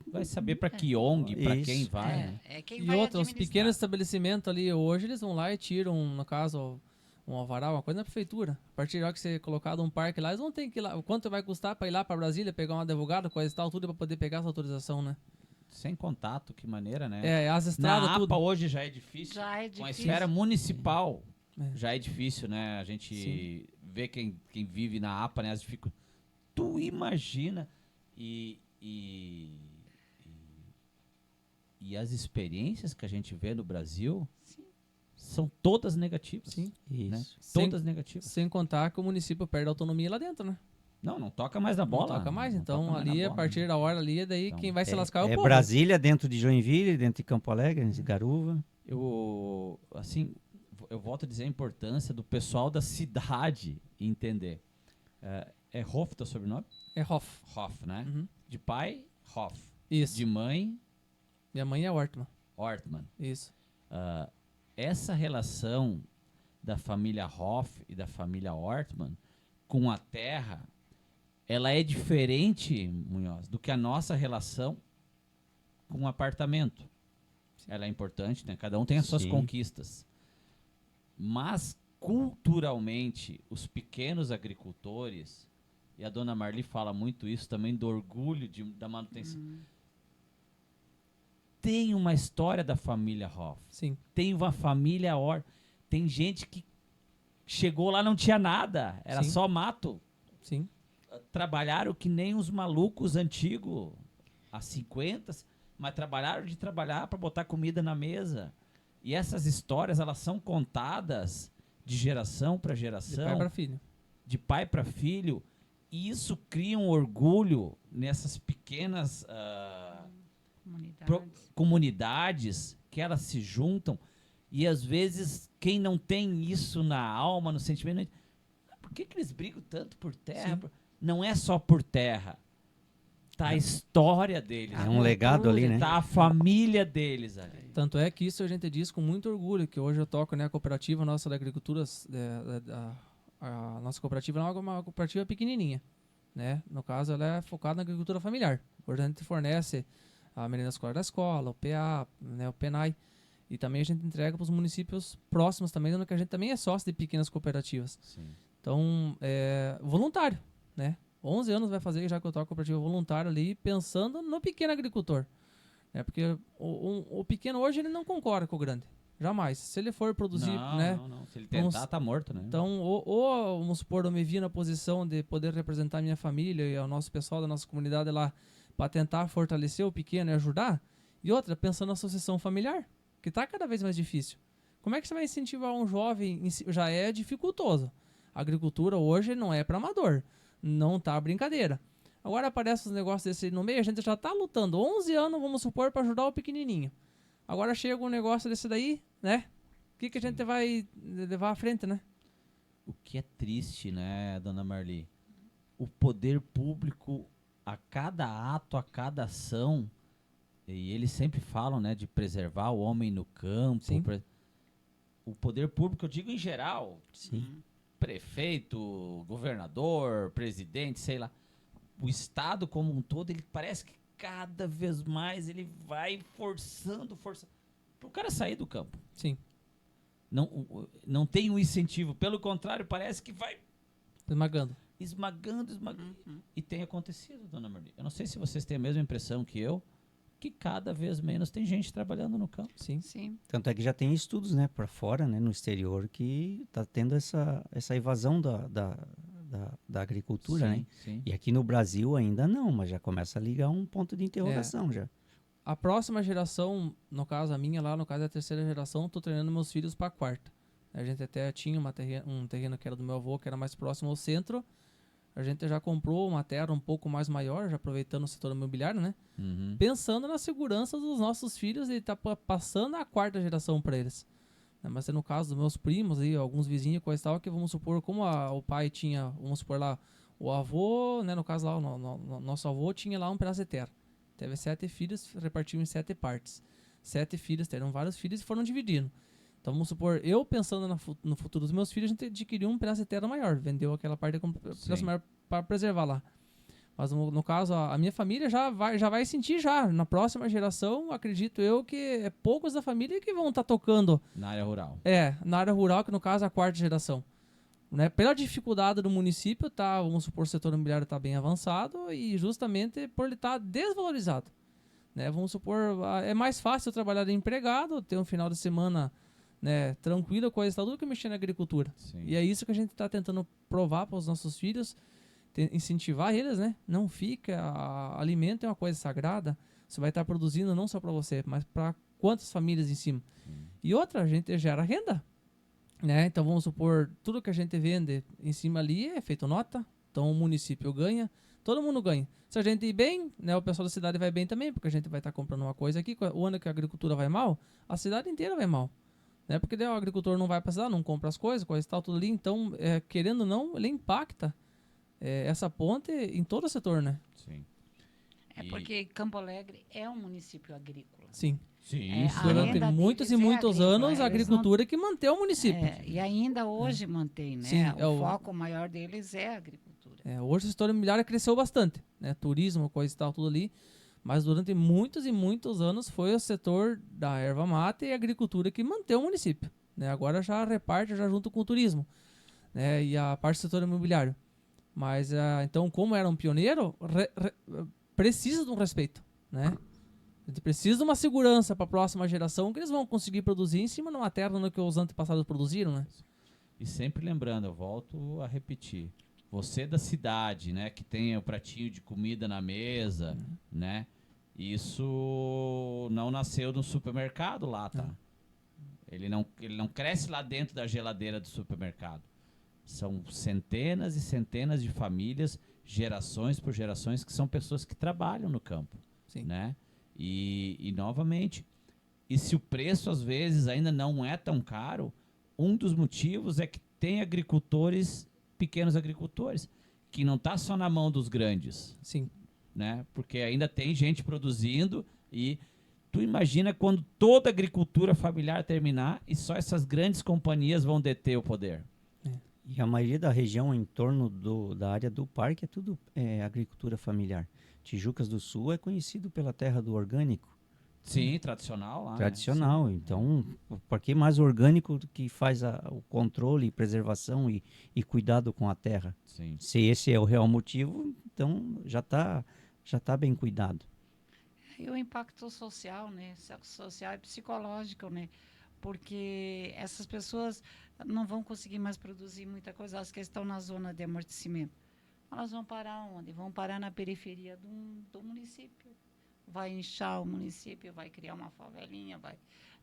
Vai saber para que ONG, para Isso. quem vai, né? Quem E vai outros, os administrar. pequenos estabelecimentos ali, hoje eles vão lá e tiram, no caso, um alvará, uma coisa na prefeitura. A partir da hora que você colocado um parque lá, eles vão ter que ir lá. Quanto vai custar para ir lá para Brasília, pegar um advogado, coisa e tal, tudo para poder pegar essa autorização, né? Sem contato, que maneira, né? As estradas, Na APA tudo. hoje já é difícil. Já é Com a difícil. esfera municipal É. já é difícil, né? A gente vê quem vive na APA, né? As dificuldades. Tu imagina e as experiências que a gente vê no Brasil são todas negativas. Sim. Né? isso. Todas negativas. Sem contar que o município perde autonomia lá dentro, né? Não toca mais na bola. Não toca mais. Não Então, toca mais ali, na a bola, partir né? da hora ali, daí Então, quem vai se lascar é o povo. Brasília dentro de Joinville, dentro de Campo Alegre, de Garuva. Eu volto a dizer a importância do pessoal da cidade entender. É Hoff teu sobrenome? É Hoff. Hoff, né? Uhum. De pai, Hoff. Isso. De mãe, Minha mãe é Ortman. Ortman. Isso. Essa relação da família Hoff e da família Ortman com a terra, ela é diferente, Munhoz, do que a nossa relação com o apartamento. Ela é importante, né? Cada um tem as suas Sim. conquistas. Mas, culturalmente, os pequenos agricultores, e a dona Marli fala muito isso também, do orgulho da manutenção. Tem uma história da família Hoff. Sim. Tem uma família tem gente que chegou lá não tinha nada, era Sim. só mato. Sim. Trabalharam que nem os malucos antigos, há 50, mas trabalhar para botar comida na mesa. E essas histórias, elas são contadas de geração para De geração, pai para filho. de pai para filho, e isso cria um orgulho nessas pequenas comunidades que elas se juntam, e às vezes quem não tem isso na alma, no sentimento, por que eles brigam tanto por terra? Sim. Não é só por terra, tá a história deles, É um legado ali, né? tá a família deles ali. Tanto é que isso a gente diz com muito orgulho, que hoje eu toco, né, a cooperativa nossa da agricultura, a nossa cooperativa é uma cooperativa pequenininha, né? No caso, ela é focada na agricultura familiar. Hoje a gente fornece a merenda escolar da escola, o PA, né, o PENAI, E também a gente entrega para os municípios próximos também, onde a gente também é sócio de pequenas cooperativas. Sim. Então, voluntário, né? 11 anos vai fazer já que eu toco cooperativa voluntária ali, pensando no pequeno agricultor. Porque o pequeno hoje ele não concorda com o grande. Jamais. Se ele for produzir, Não, né? não. Se ele tentar, tá morto, né? Então, ou vamos supor, eu me vi na posição de poder representar minha família e o nosso pessoal da nossa comunidade lá para tentar fortalecer o pequeno e ajudar. E outra, pensando na sucessão familiar, que está cada vez mais difícil. Como é que você vai incentivar um jovem? Já é dificultoso. A agricultura hoje não é para amador. Não tá brincadeira. Agora aparece os negócios desse no meio, a gente já tá lutando 11 anos, vamos supor, para ajudar o pequenininho. Agora chega um negócio desse daí, né? O que a gente vai levar à frente, né? O que é triste, né, dona Marli? O poder público, a cada ato, a cada ação, e eles sempre falam, né, de preservar o homem no campo. Sim. O poder público, eu digo em geral, Sim. prefeito, governador, presidente, sei lá. O Estado como um todo, ele parece que cada vez mais ele vai forçando para o cara sair do campo. Sim. Não tem um incentivo. Pelo contrário, parece que vai Esmagando. esmagando. E tem acontecido, dona Marli. Eu não sei se vocês têm a mesma impressão que eu, que cada vez menos tem gente trabalhando no campo. Sim. Sim. Tanto é que já tem estudos, né, para fora, né, no exterior, que está tendo essa evasão da agricultura, né? Sim. E aqui no Brasil ainda não, mas já começa a ligar um ponto de interrogação já. A próxima geração, no caso a minha lá, no caso é a terceira geração, tô treinando meus filhos para a quarta. A gente até tinha um terreno que era do meu avô, que era mais próximo ao centro. A gente já comprou uma terra um pouco mais maior, já aproveitando o setor imobiliário, né? Uhum. Pensando na segurança dos nossos filhos e tá passando a quarta geração para eles. Mas no caso dos meus primos e alguns vizinhos coisa e tal, que vamos supor, como o pai tinha, vamos supor lá, o avô, né, no caso lá, nosso avô tinha lá um pedaço de terra. Teve 7 filhos, repartiu em 7 partes. 7 filhos, tiveram vários filhos e foram dividindo. Então vamos supor, eu pensando no futuro dos meus filhos, a gente adquiriu um pedaço de terra maior, vendeu aquela parte com um pedaço maior para preservar lá. Mas no caso, a minha família já vai sentir já. Na próxima geração, acredito eu que é poucos da família que vão estar tocando. Na área rural. Na área rural, que no caso é a quarta geração. Né? Pela dificuldade do município, tá, vamos supor, o setor imobiliário está bem avançado e justamente por ele estar desvalorizado. Né? Vamos supor, é mais fácil trabalhar de empregado, ter um final de semana, né, tranquilo, coisa e tal, do que mexer na agricultura. Sim. E é isso que a gente está tentando provar para os nossos filhos, incentivar eles, né? Não fica, alimento é uma coisa sagrada, você vai estar produzindo não só para você, mas para quantas famílias em cima. E outra, a gente gera renda, né? Então vamos supor, tudo que a gente vende em cima ali é feito nota, então o município ganha, todo mundo ganha. Se a gente ir bem, né, o pessoal da cidade vai bem também, porque a gente vai estar comprando uma coisa aqui, o ano que a agricultura vai mal, a cidade inteira vai mal. Né? Porque daí o agricultor não vai precisar, não compra as coisas e tal, tudo ali, então, querendo ou não, ele impacta essa ponte em todo o setor, né? Sim. Porque Campo Alegre é um município agrícola. Sim. Sim. A Durante renda muitos e deles é muitos agrícola, anos, a eles não- agricultura é que mantém o município. E ainda hoje mantém, né? Sim, o foco maior deles é a agricultura. Hoje o setor imobiliário cresceu bastante, né? Turismo, coisa e tal, tudo ali. Mas durante muitos e muitos anos foi o setor da erva mata e agricultura que manteve o município. Né? Agora já reparte já junto com o turismo, né? E a parte do setor imobiliário. Mas então, como era um pioneiro, precisa de um respeito, né? A gente precisa de uma segurança para a próxima geração que eles vão conseguir produzir em cima de uma terra no que os antepassados produziram, né? E sempre lembrando, eu volto a repetir, você da cidade, né, que tem o pratinho de comida na mesa, né? Isso não nasceu no supermercado lá, tá? Ele não cresce lá dentro da geladeira do supermercado. São centenas e centenas de famílias, gerações por gerações, que são pessoas que trabalham no campo. Sim. Né? E novamente, e se o preço às vezes ainda não é tão caro, um dos motivos é que tem agricultores, pequenos agricultores, que não está só na mão dos grandes. Sim. Né? Porque ainda tem gente produzindo e tu imagina quando toda a agricultura familiar terminar e só essas grandes companhias vão deter o poder. E a maioria da região em torno da área do parque é tudo agricultura familiar. Tijucas do Sul é conhecido pela terra do orgânico. Sim, tradicional lá. Tradicional. Então, por que mais orgânico do que faz o controle, preservação e cuidado com a terra? Sim. Se esse é o real motivo, então já tá bem cuidado. E o impacto social, né? Social e psicológico, né? Porque essas pessoas não vão conseguir mais produzir muita coisa, as que estão na zona de amortecimento. Elas vão parar onde? Vão parar na periferia do município. Vai inchar o município, vai criar uma favelinha, vai,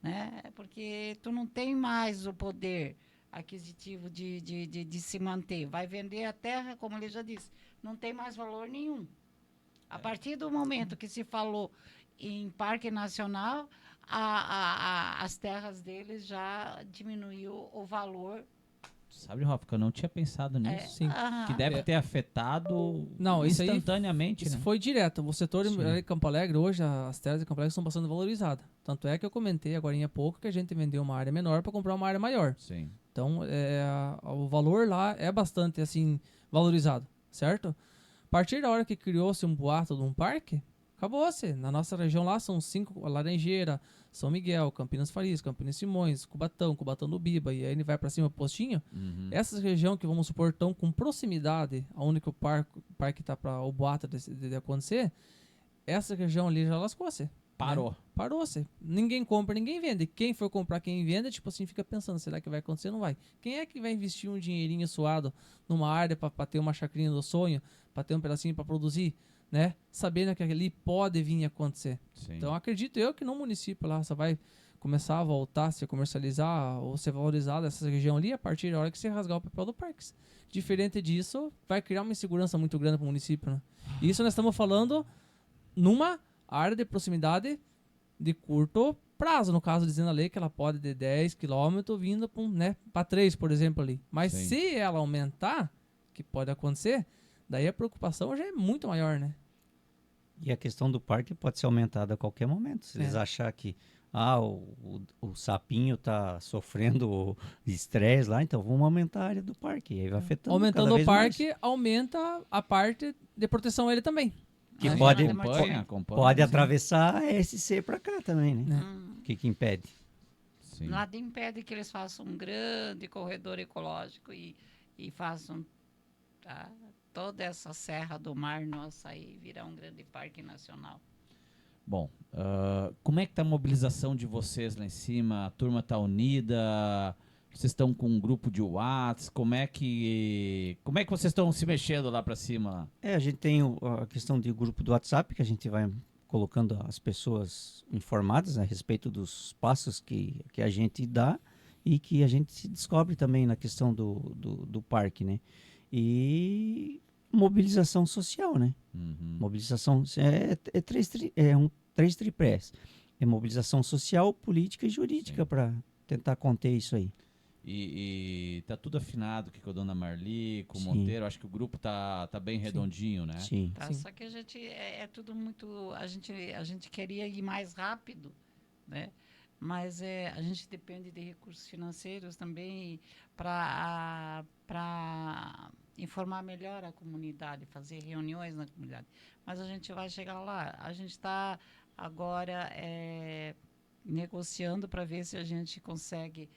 né? Porque tu não tem mais o poder aquisitivo de se manter. Vai vender a terra, como ele já disse, não tem mais valor nenhum. A partir do momento que se falou em Parque Nacional, as terras deles já diminuiu o valor. Sabe, Rafa, que eu não tinha pensado nisso. Sim. Que deve ter afetado Não, isso aí instantaneamente, Isso né? foi direto. O setor Sim. de Campo Alegre, hoje, as terras de Campo Alegre estão passando valorizadas. Tanto é que eu comentei agora há pouco que a gente vendeu uma área menor para comprar uma área maior. Sim. Então, o valor lá é bastante, assim, valorizado, certo? A partir da hora que criou-se um boato de um parque, acabou-se. Na nossa região lá são 5, Laranjeira, São Miguel, Campinas Farias, Campinas Simões, Cubatão do Biba, e aí ele vai para cima, Postinho. Uhum. Essas regiões que, vamos supor, estão com proximidade aonde que o parque está para o boato de acontecer, essa região ali já lascou-se. Parou. Né? Parou-se. Ninguém compra, ninguém vende. Quem for comprar, quem vende, tipo assim, fica pensando, será que vai acontecer? Não vai. Quem é que vai investir um dinheirinho suado numa área para ter uma chacrinha do sonho, para ter um pedacinho para produzir, né? Sabendo que ali pode vir a acontecer. Sim. Então, acredito eu que no município lá só vai começar a voltar a se comercializar ou ser valorizada essa região ali a partir da hora que você rasgar o papel do parque. Diferente disso, vai criar uma insegurança muito grande para o município, né? E isso nós estamos falando numa área de proximidade de curto prazo, no caso dizendo a lei que ela pode de 10 km vindo para 3, por exemplo, ali. Mas Sim. se ela aumentar, que pode acontecer, daí a preocupação já é muito maior, né? E a questão do parque pode ser aumentada a qualquer momento. Se eles achar que o sapinho está sofrendo estresse lá, então vamos aumentar a área do parque. E aí vai afetando Aumentando cada o vez parque, mais. aumenta a parte de proteção a ele também. Que né? pode, Acompanha. pode sim. atravessar a SC para cá também, né? O que impede? Sim. Nada impede que eles façam um grande corredor ecológico e façam toda essa Serra do Mar nossa aí virar um grande parque nacional. Bom, como é que tá a mobilização de vocês lá em cima? A turma tá unida? Vocês estão com um grupo de WhatsApp? Como é que vocês estão se mexendo lá para cima? A gente tem a questão de grupo do WhatsApp, que a gente vai colocando as pessoas informadas a respeito dos passos que a gente dá e que a gente se descobre também na questão do parque, né? E mobilização social, né? Uhum. Mobilização três tripés. É mobilização social, política e jurídica Sim. para tentar conter isso aí. E tá tudo afinado aqui com a dona Marli, com o Sim. Monteiro. Acho que o grupo tá bem redondinho, né? Sim. Tá? Sim. Só que a gente é tudo muito. A gente queria ir mais rápido, né? Mas a gente depende de recursos financeiros também para informar melhor a comunidade, fazer reuniões na comunidade. Mas a gente vai chegar lá. A gente está agora negociando para ver se a gente consegue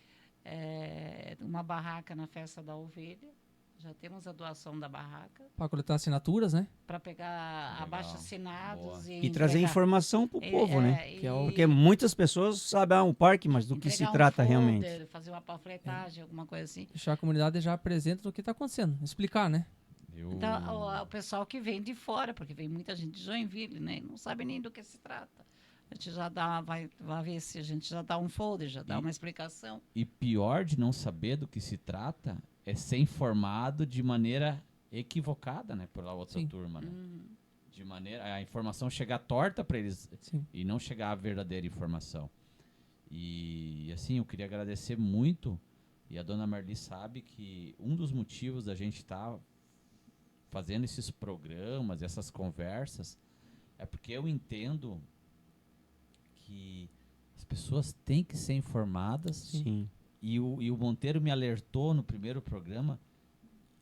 uma barraca na Festa da Ovelha. Já temos a doação da barraca Para coletar assinaturas, né? para pegar Legal. abaixo-assinados Boa. E trazer informação para o povo, né? Que é o- Porque muitas pessoas sabem o parque, mas do que se trata realmente. Fazer uma panfletagem, alguma coisa assim. Deixar a comunidade já presente do que está acontecendo. Explicar, né? Então, o pessoal que vem de fora, porque vem muita gente de Joinville, né? Não sabe nem do que se trata. A gente já vai ver se a gente já dá um folder, já dá uma explicação. E pior de não saber do que se trata é ser informado de maneira equivocada, né? Pela outra Sim. turma, né? De maneira a informação chegar torta para eles Sim. e não chegar a verdadeira informação. E assim, eu queria agradecer muito, e a dona Marli sabe que um dos motivos da gente estar fazendo esses programas, essas conversas, é porque eu entendo que as pessoas têm que ser informadas. Sim. E o Monteiro me alertou no primeiro programa.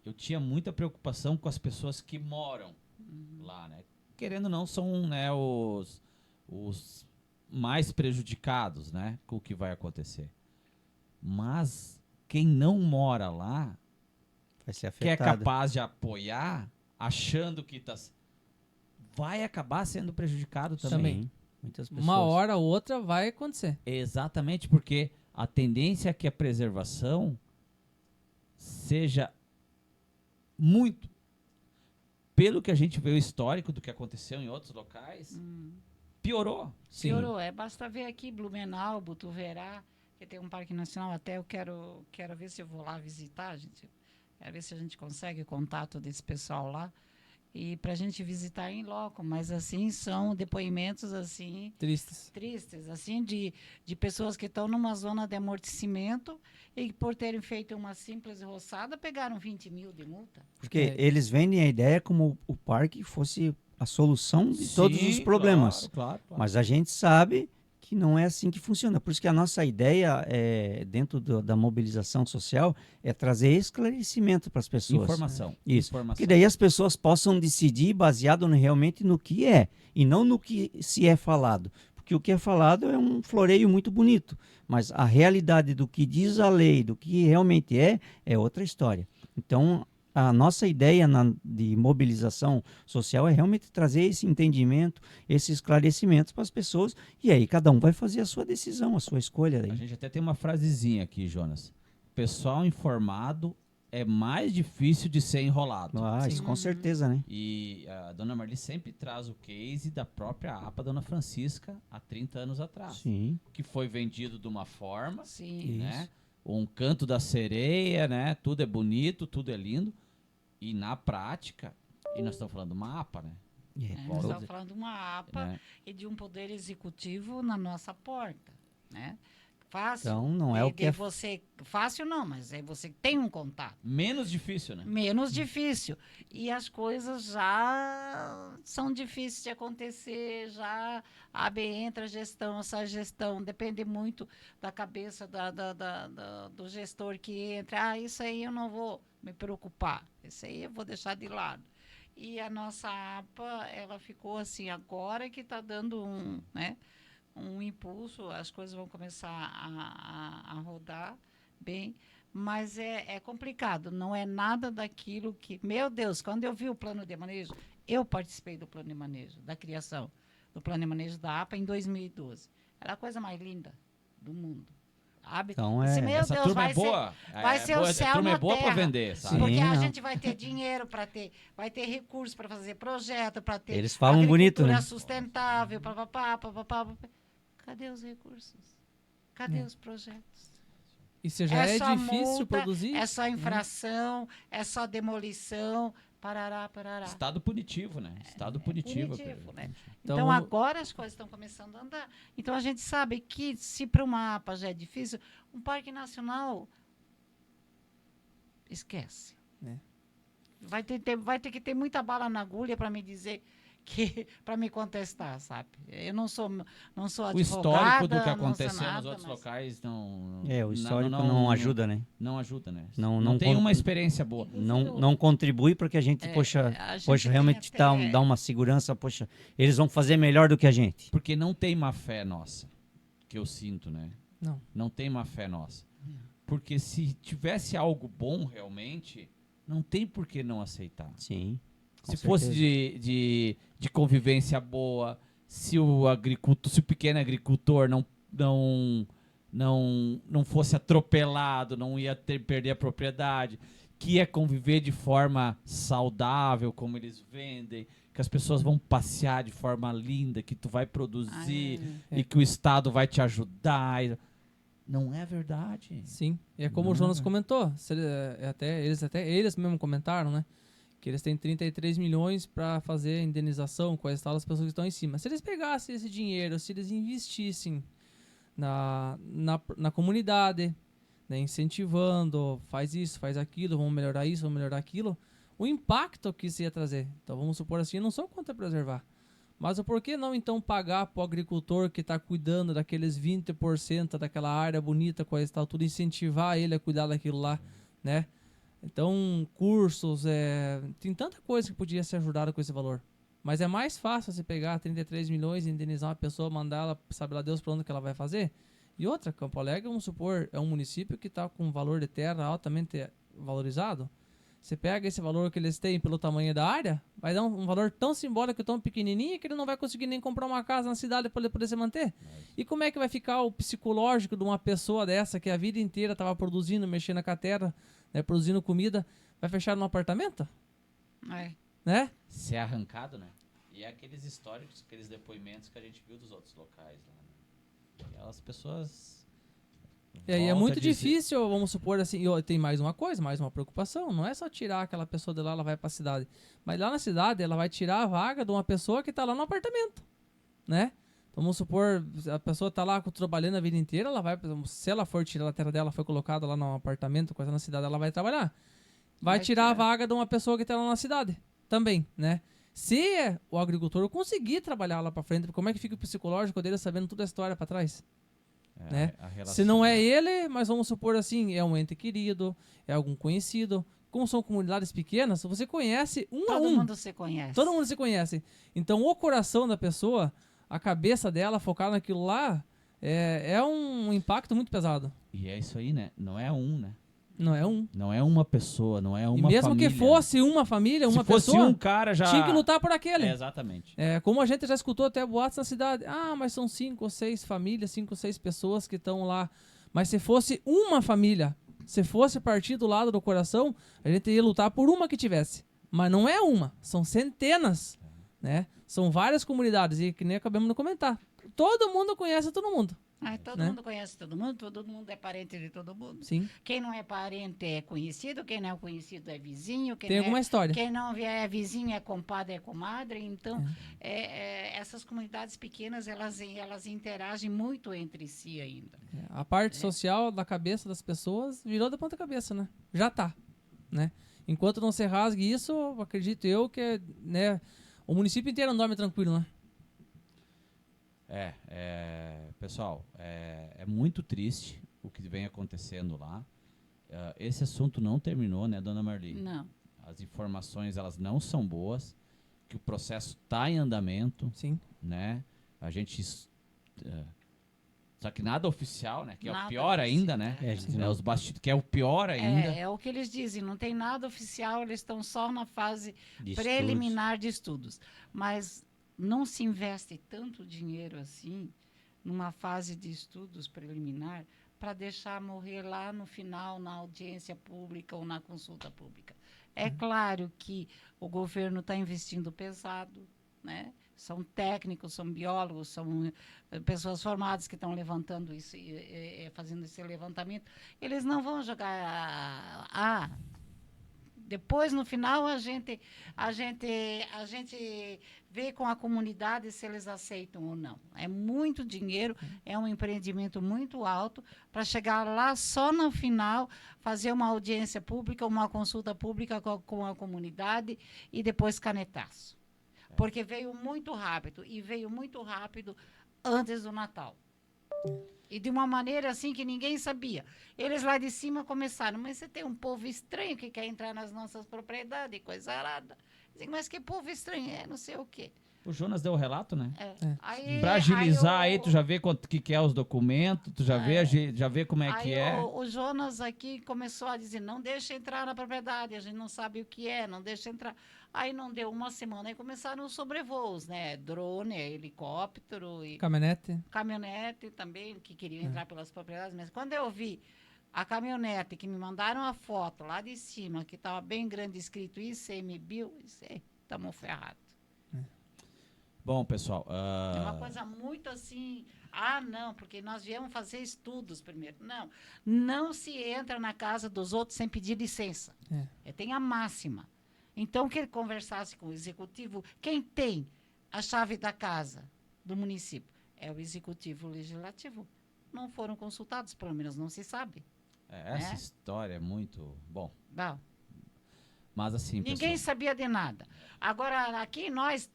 Eu tinha muita preocupação com as pessoas que moram lá, né? Querendo ou não, são, né, os mais prejudicados, né, com o que vai acontecer. Mas quem não mora lá, Vai ser que é afetado. capaz de apoiar, achando que vai acabar sendo prejudicado também. Sim, muitas pessoas. Uma hora ou outra vai acontecer. Exatamente, porque a tendência é que a preservação seja muito, pelo que a gente vê o histórico do que aconteceu em outros locais, piorou. Sim. Piorou. Basta ver aqui Blumenau, Botuverá, que tem um parque nacional. Até eu quero ver se eu vou lá visitar, gente. Quero ver se a gente consegue contato desse pessoal lá. E para a gente visitar em loco. Mas, assim, são depoimentos, assim, Tristes. tristes, assim, de pessoas que estão numa zona de amortecimento e que, por terem feito uma simples roçada, pegaram 20 mil de multa. Porque É. eles vendem a ideia como o parque fosse a solução de todos os problemas. Claro. Mas a gente sabe que não é assim que funciona. Por isso que a nossa ideia, dentro da mobilização social, é trazer esclarecimento para as pessoas. Informação. Isso. Informação. Que daí as pessoas possam decidir baseado realmente no que é, e não no que se é falado. Porque o que é falado é um floreio muito bonito, mas a realidade do que diz a lei, do que realmente é outra história. Então, a nossa ideia de mobilização social é realmente trazer esse entendimento, esse esclarecimento para as pessoas, e aí cada um vai fazer a sua decisão, a sua escolha. A Daí. gente até tem uma frasezinha aqui, Jonas. Pessoal informado é mais difícil de ser enrolado. Ah, isso com certeza, né? E a dona Marli sempre traz o case da própria APA Dona Francisca há 30 anos atrás. Sim. Que foi vendido de uma forma, Sim. né? Um canto da sereia, né? Tudo é bonito, tudo é lindo. E na prática, e nós estamos falando de uma APA, né? Nós estamos falando de uma APA Né? e de um poder executivo na nossa porta, né? Fácil. Então, não é o que é... você fácil não, mas é você que tem um contato. Menos difícil, né? Menos difícil. E as coisas já são difíceis de acontecer, já entra a gestão, essa gestão depende muito da cabeça do gestor que entra. Isso aí eu não vou me preocupar, isso aí eu vou deixar de lado. E a nossa APA, ela ficou assim, agora que está dando um impulso, as coisas vão começar a rodar bem, mas é complicado, não é nada daquilo que... Meu Deus, quando eu vi o plano de manejo, eu participei do plano de manejo, da criação do plano de manejo da APA em 2012. Era a coisa mais linda do mundo. Sabe? Então, Meu Essa Deus, turma é boa. vai ser o céu A turma na é boa para terra. vender, sabe? Porque a não. gente vai ter dinheiro para vai ter recursos para fazer projeto, para ter Eles falam bonito, né? agricultura sustentável, papapá. Cadê os recursos? Cadê os projetos? E se já é só difícil multa, produzir, é só infração, é só demolição, parará. Estado punitivo, né? Estado punitivo. punitivo, né? Então, Então, agora as coisas estão começando a andar. Então, a gente sabe que se para uma APA já é difícil, um parque nacional, esquece. É. Vai ter que ter muita bala na agulha para me dizer para me contestar, sabe? Eu não sou advogada. O histórico do que não sou aconteceu nada, nos outros mas- locais não... O histórico não ajuda, né? Não ajuda, né? Não tem con- uma experiência boa. Não contribui para que a gente, a gente tem realmente até- dá uma segurança, eles vão fazer melhor do que a gente. Porque não tem má fé nossa, que eu sinto, né? não. Não tem má fé nossa. Porque se tivesse algo bom realmente, não tem por que não aceitar. Sim. Se fosse de convivência boa, se o pequeno agricultor não fosse atropelado, não ia perder a propriedade, que ia conviver de forma saudável, como eles vendem, que as pessoas vão passear de forma linda, que tu vai produzir e que o Estado vai te ajudar. Não é verdade. Sim, e é como o Jonas comentou, eles mesmo comentaram, né? Que eles têm 33 milhões para fazer a indenização com as pessoas que estão em cima. Se eles pegassem esse dinheiro, se eles investissem na comunidade, né, incentivando, faz isso, faz aquilo, vamos melhorar isso, vamos melhorar aquilo, o impacto que isso ia trazer. Então vamos supor assim, eu não sou contra preservar. Mas por que não então pagar para o agricultor que está cuidando daqueles 20% daquela área bonita, coisa e tal, tudo, incentivar ele a cuidar daquilo lá, né? Então, cursos, tem tanta coisa que podia ser ajudada com esse valor. Mas é mais fácil você pegar 33 milhões e indenizar uma pessoa, mandar ela, sabe lá Deus para onde que ela vai fazer. E outra, Campo Alegre, vamos supor, é um município que está com um valor de terra altamente valorizado. Você pega esse valor que eles têm pelo tamanho da área, vai dar um valor tão simbólico, tão pequenininho, que ele não vai conseguir nem comprar uma casa na cidade para ele poder se manter. E como é que vai ficar o psicológico de uma pessoa dessa que a vida inteira estava produzindo, mexendo com a terra, né, produzindo comida, vai fechar num apartamento? É. Né? Ser arrancado, né? E é aqueles históricos, aqueles depoimentos que a gente viu dos outros locais lá, né? Aquelas pessoas... E aí é Volto muito a dizer- difícil, vamos supor assim, e tem mais uma coisa, mais uma preocupação, não é só tirar aquela pessoa de lá, ela vai pra cidade, mas lá na cidade ela vai tirar a vaga de uma pessoa que tá lá no apartamento, né? Então, vamos supor, a pessoa tá lá trabalhando a vida inteira, ela vai, se ela for tirar a terra dela, foi colocada lá no apartamento, coisa na cidade, ela vai trabalhar. Vai tirar a vaga de uma pessoa que tá lá na cidade, também, né? Se o agricultor conseguir trabalhar lá pra frente, como é que fica o psicológico dele sabendo toda a história pra trás? Né? a relação, Se não é né? ele, mas vamos supor assim, é um ente querido, é algum conhecido. Como são comunidades pequenas, você conhece um a Todo um. mundo se conhece. Todo mundo se conhece. Então, o coração da pessoa, a cabeça dela focada naquilo lá, é um impacto muito pesado. E é isso aí, né? Não é um, né? Não é um. Não é uma pessoa, não é uma E mesmo família. que fosse uma família, uma Se fosse pessoa, um cara já... tinha que lutar por aquele. É, exatamente. Como a gente já escutou até boatos na cidade. Ah, mas são 5 ou 6 famílias, 5 ou 6 pessoas que estão lá. Mas se fosse uma família, se fosse partir do lado do coração, a gente ia lutar por uma que tivesse. Mas não é uma, são centenas, né? São várias comunidades e que nem acabamos de comentar. Todo mundo conhece todo mundo. Todo né? mundo conhece todo mundo é parente de todo mundo. Sim, Quem não é parente é conhecido, quem não é conhecido é vizinho. Quem tem não alguma é, história. Quem não é vizinho é compadre, é comadre. Então, essas comunidades pequenas, elas interagem muito entre si ainda. A parte social da cabeça das pessoas virou da ponta cabeça, né? Já tá, né? Enquanto não se rasgue isso, acredito eu que, né, o município inteiro não dorme tranquilo, né? Pessoal, é muito triste o que vem acontecendo lá. Esse assunto não terminou, né, dona Marli? Não. As informações, elas não são boas, que o processo está em andamento, Sim. né? A gente... só que nada oficial, né? Que é o Nada pior ainda, oficial, né? a gente Né, não- os bastidores, que é o pior ainda. É o que eles dizem, não tem nada oficial, eles estão só na fase de preliminar de estudos. Mas não se investe tanto dinheiro assim numa fase de estudos preliminar para deixar morrer lá no final, na audiência pública ou na consulta pública. É claro que o governo está investindo pesado, né? São técnicos, são biólogos, são pessoas formadas que estão levantando isso, fazendo esse levantamento. Eles não vão jogar depois, no final, a gente vê com a comunidade se eles aceitam ou não. É muito dinheiro, é um empreendimento muito alto para chegar lá só no final, fazer uma audiência pública, uma consulta pública com a comunidade e depois canetaço. Porque veio muito rápido, e veio muito rápido antes do Natal. E de uma maneira assim que ninguém sabia. Eles lá de cima começaram, mas você tem um povo estranho que quer entrar nas nossas propriedades, coisa arada. Dizem, mas que povo estranho é, não sei o quê. O Jonas deu o relato, né? Pra Aí agilizar aí, o- tu já vê quanto que é os documentos, tu já vê como é que Aí é. o Jonas aqui começou a dizer, não deixa entrar na propriedade, a gente não sabe o que é, não deixa entrar. Aí não deu uma semana, aí começaram os sobrevoos, né? Drone, helicóptero e Caminhonete. caminhonete também, que queriam entrar pelas propriedades. Mas quando eu vi a caminhonete, que me mandaram a foto lá de cima, que estava bem grande, escrito ICMBio, estamos ferrados. Bom, pessoal, É uma coisa muito assim, não, porque nós viemos fazer estudos primeiro. Não se entra na casa dos outros sem pedir licença. Tem a máxima. Então, que ele conversasse com o executivo, quem tem a chave da casa do município? É o executivo legislativo. Não foram consultados, pelo menos não se sabe. essa história é muito... Bom, Não. mas assim, Ninguém pessoal, sabia de nada. Agora, aqui nós,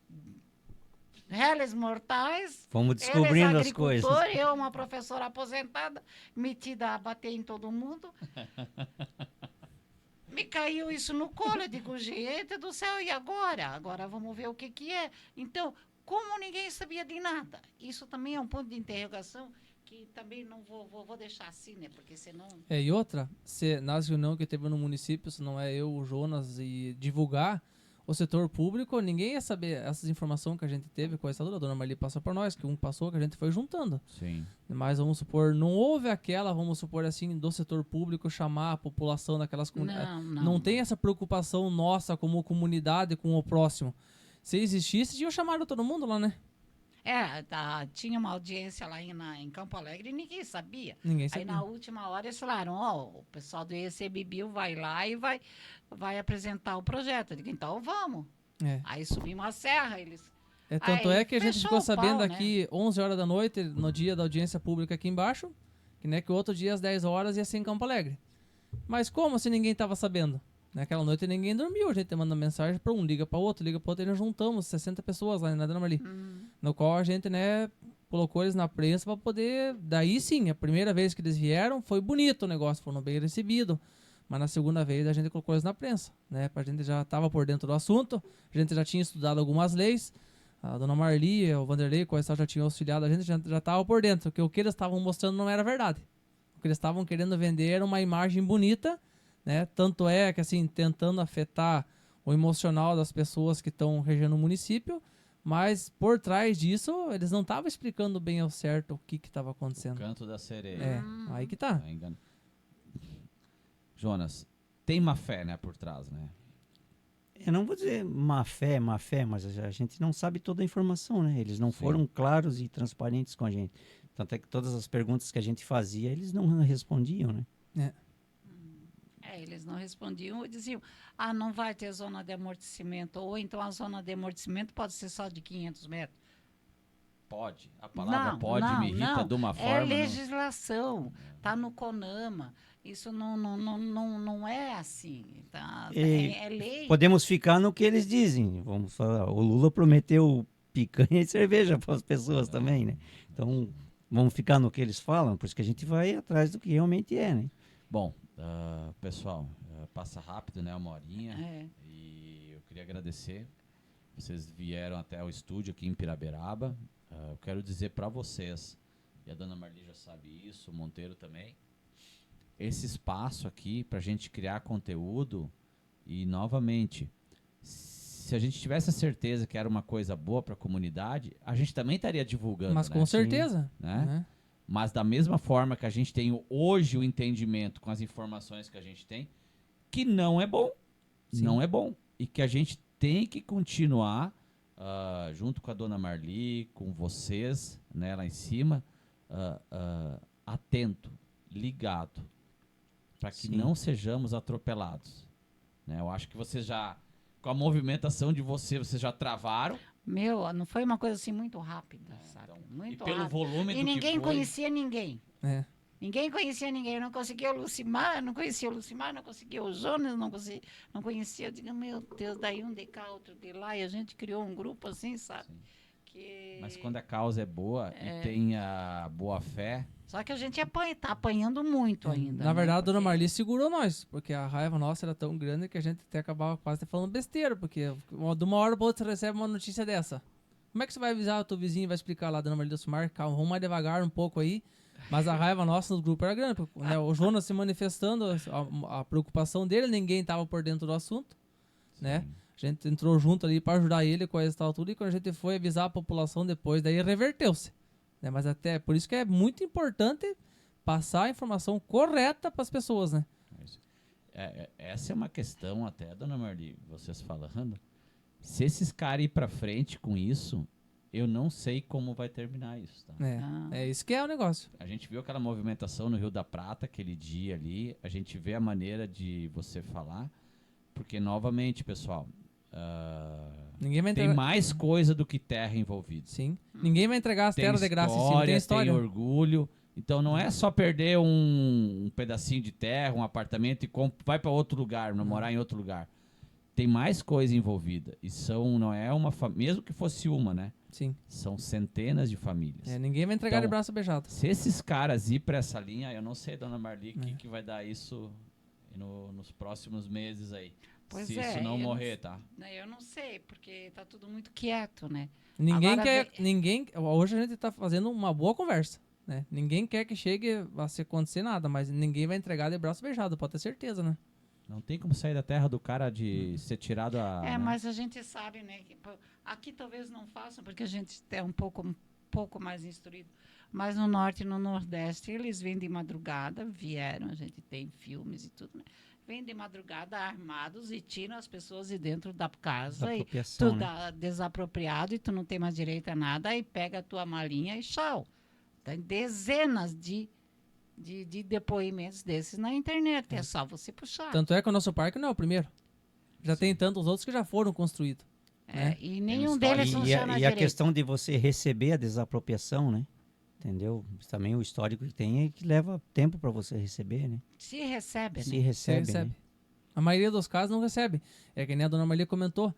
réis mortais, Fomos descobrindo eles, as coisas. agricultor, eu, uma professora aposentada, metida a bater em todo mundo. Me caiu isso no colo, eu digo, gente do céu, e agora? Agora vamos ver o que que é. Então, como ninguém sabia de nada? Isso também é um ponto de interrogação que também não vou deixar assim, né? Porque senão... E outra, nas reuniões que teve no município, se não é eu, o Jonas, e divulgar o setor público, ninguém ia saber essas informações que a gente teve com a estadura. A dona Marli passou por nós, que um passou, que a gente foi juntando. Sim. Mas vamos supor, não houve aquela, vamos supor assim, do setor público chamar a população daquelas comunidades. Não tem essa preocupação nossa como comunidade com o próximo. Se existisse, tinham chamado todo mundo lá, né? Tinha uma audiência lá em Campo Alegre e ninguém sabia. Ninguém Aí sabia. na última hora eles falaram, o pessoal do ICMBio vai lá e vai apresentar o projeto. Eu digo, então vamos. É. Aí subimos a serra, eles... Tanto Aí é que a gente fechou ficou o pau, sabendo né? aqui 11 horas da noite, no dia da audiência pública aqui embaixo, que o outro dia às 10 horas ia ser em Campo Alegre. Mas como se ninguém estava sabendo? Naquela noite ninguém dormiu, a gente manda mensagem para um, liga para outro, e nós juntamos 60 pessoas lá na Dona Marli. No qual a gente, colocou eles na prensa para poder... Daí sim, a primeira vez que eles vieram foi bonito o negócio, foram bem recebidos. Mas na segunda vez a gente colocou eles na prensa, A gente já estava por dentro do assunto, a gente já tinha estudado algumas leis, a Dona Marli, o Vanderlei, quais já tinham auxiliado a gente, já estava por dentro, que o que eles estavam mostrando não era verdade. O que eles estavam querendo vender era uma imagem bonita, Tanto é que, assim, tentando afetar o emocional das pessoas que estão regendo o município, mas por trás disso, eles não estavam explicando bem ao certo o que estava acontecendo. Canto da sereia. Aí que tá. Jonas, tem má fé, por trás, né? Eu não vou dizer má fé, mas a gente não sabe toda a informação, Eles não Sim. foram claros e transparentes com a gente. Tanto é que todas as perguntas que a gente fazia, eles não respondiam, Eles não respondiam e diziam, não vai ter zona de amortecimento, ou então a zona de amortecimento pode ser só de 500 metros. Pode. A palavra Não, pode não, me irrita não. de uma É forma... legislação, está no CONAMA, isso não é assim, tá? É lei. Podemos ficar no que eles dizem. Vamos falar, o Lula prometeu picanha e cerveja para as pessoas também, Então, vamos ficar no que eles falam, por isso que a gente vai atrás do que realmente é, Bom, pessoal, passa rápido, uma horinha. É. E eu queria agradecer. Vocês vieram até o estúdio aqui em Piraberaba. Eu quero dizer para vocês, e a Dona Marli já sabe isso, o Monteiro também, esse espaço aqui para a gente criar conteúdo e, novamente, se a gente tivesse a certeza que era uma coisa boa para a comunidade, a gente também estaria divulgando. Mas com certeza. Mas da mesma forma que a gente tem hoje o entendimento com as informações que a gente tem, que não é bom. Sim. Não é bom. E que a gente tem que continuar, junto com a Dona Marli, com vocês, lá em cima, atento, ligado, para que não sejamos atropelados. Eu acho que vocês já, com a movimentação de vocês já travaram. Não foi uma coisa assim muito rápida, sabe? Então, Muito e pelo rápido. volume E do que ninguém foi, conhecia ninguém. Ninguém conhecia ninguém. Eu não conseguia o Lucimar, não conhecia o Jonas, não conhecia. Eu digo, meu Deus, daí um de cá, outro de lá. E a gente criou um grupo assim, sabe? Sim. Mas quando a causa é boa e tem a boa fé... Só que a gente tá apanhando muito ainda. Na verdade, a Dona Porque... Marli segurou nós, porque a raiva nossa era tão grande que a gente até acabava quase falando besteira, porque de uma hora para outra você recebe uma notícia dessa. Como é que você vai avisar o teu vizinho e vai explicar lá, Dona Marli do Sumar, calma, vamos mais devagar um pouco aí. Mas a raiva nossa no grupo era grande, porque, o Jonas se manifestando, a preocupação dele, ninguém estava por dentro do assunto, A gente entrou junto ali para ajudar ele com essa tal tudo, e quando a gente foi avisar a população depois, daí reverteu-se. Mas até por isso que é muito importante passar a informação correta para as pessoas, Essa é uma questão até, Dona Marli, vocês falando, se esses caras ir para frente com isso, eu não sei como vai terminar isso, tá? É isso que é o negócio. A gente viu aquela movimentação no Rio da Prata, aquele dia ali, a gente vê a maneira de você falar, porque, novamente, pessoal, Ninguém vai tem mais coisa do que terra envolvida. Sim. Ninguém vai entregar as Tem terras de graça em cima, tem história. Tem orgulho. Então não é só perder um pedacinho de terra, um apartamento e vai para outro lugar, morar em outro lugar. Tem mais coisa envolvida. E não é uma família, mesmo que fosse uma, Sim. São centenas de famílias. Ninguém vai entregar de braço beijado. Se esses caras ir para essa linha, eu não sei, Dona Marli, que vai dar isso. nos próximos meses aí. Pois se é, isso não eu não morrer, s- tá? né, eu não sei, porque tá tudo muito quieto, né? Ninguém Agora quer. Hoje a gente tá fazendo uma boa conversa. Né? Ninguém quer que chegue a se acontecer nada, mas ninguém vai entregar de braço beijado, pode ter certeza, né? Não tem como sair da terra do cara de ser tirado a. É, né? mas a gente sabe, né? Que, pô, aqui talvez não façam, porque a gente é um pouco mais instruído. Mas no norte e no nordeste, eles vêm de madrugada, vieram, a gente tem filmes e tudo, né? Vêm de madrugada armados e tiram as pessoas de dentro da casa e Desapropriação, tu né? dá desapropriado e tu não tem mais direito a nada, aí pega a tua malinha e tchau. Tem dezenas de depoimentos desses na internet, é só você puxar. Tanto é que o nosso parque não é o primeiro. Já tem tantos outros que já foram construídos. É, né? e nenhum história. deles E funciona a direito. questão de você receber a desapropriação, né? Entendeu? Também o histórico que tem é que leva tempo para você receber, né? Se recebe, Se né? Você recebe, recebe. né? A maioria dos casos não recebe. É que nem a dona Maria comentou.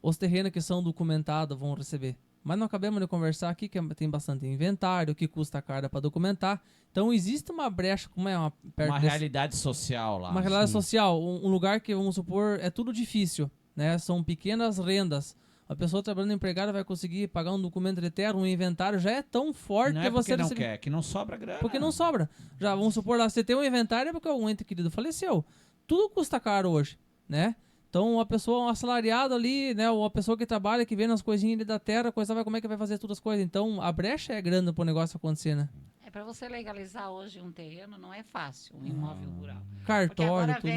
Os terrenos que são documentados vão receber. Mas não acabamos de conversar aqui que tem bastante inventário, que custa caro para documentar. Então existe uma brecha, como é perto Uma desse- realidade social lá. uma realidade sim. social, um lugar que, vamos supor, é tudo difícil, né? São pequenas rendas. A pessoa trabalhando empregada vai conseguir pagar um documento de terra, um inventário, já é tão forte Não que é porque você não receber- quer, é que não sobra grana. Porque não sobra. Já, vamos supor lá, você tem um inventário porque algum ente querido faleceu. Tudo custa caro hoje, né? Então, uma pessoa, um assalariado ali, né? Ou uma pessoa que trabalha, que vê nas coisinhas ali da terra, coisa vai, como é que vai fazer todas as coisas? Então, a brecha é grande pro negócio acontecer, né? É para você legalizar hoje um terreno não é fácil, um imóvel rural. Porque Cartório, agora tudo.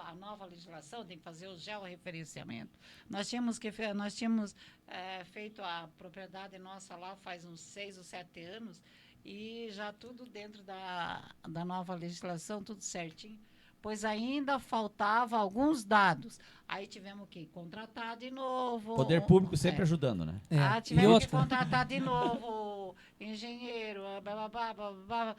a nova legislação, tem que fazer o georreferenciamento. Nós tínhamos feito a propriedade nossa lá faz uns 6 ou 7 anos e já tudo dentro da nova legislação, tudo certinho. Pois ainda faltava alguns dados. Aí tivemos que contratar de novo. Poder público sempre É. ajudando, né? Ah, E tivemos que outra, contratar de novo engenheiro, blá, blá, blá, blá, blá.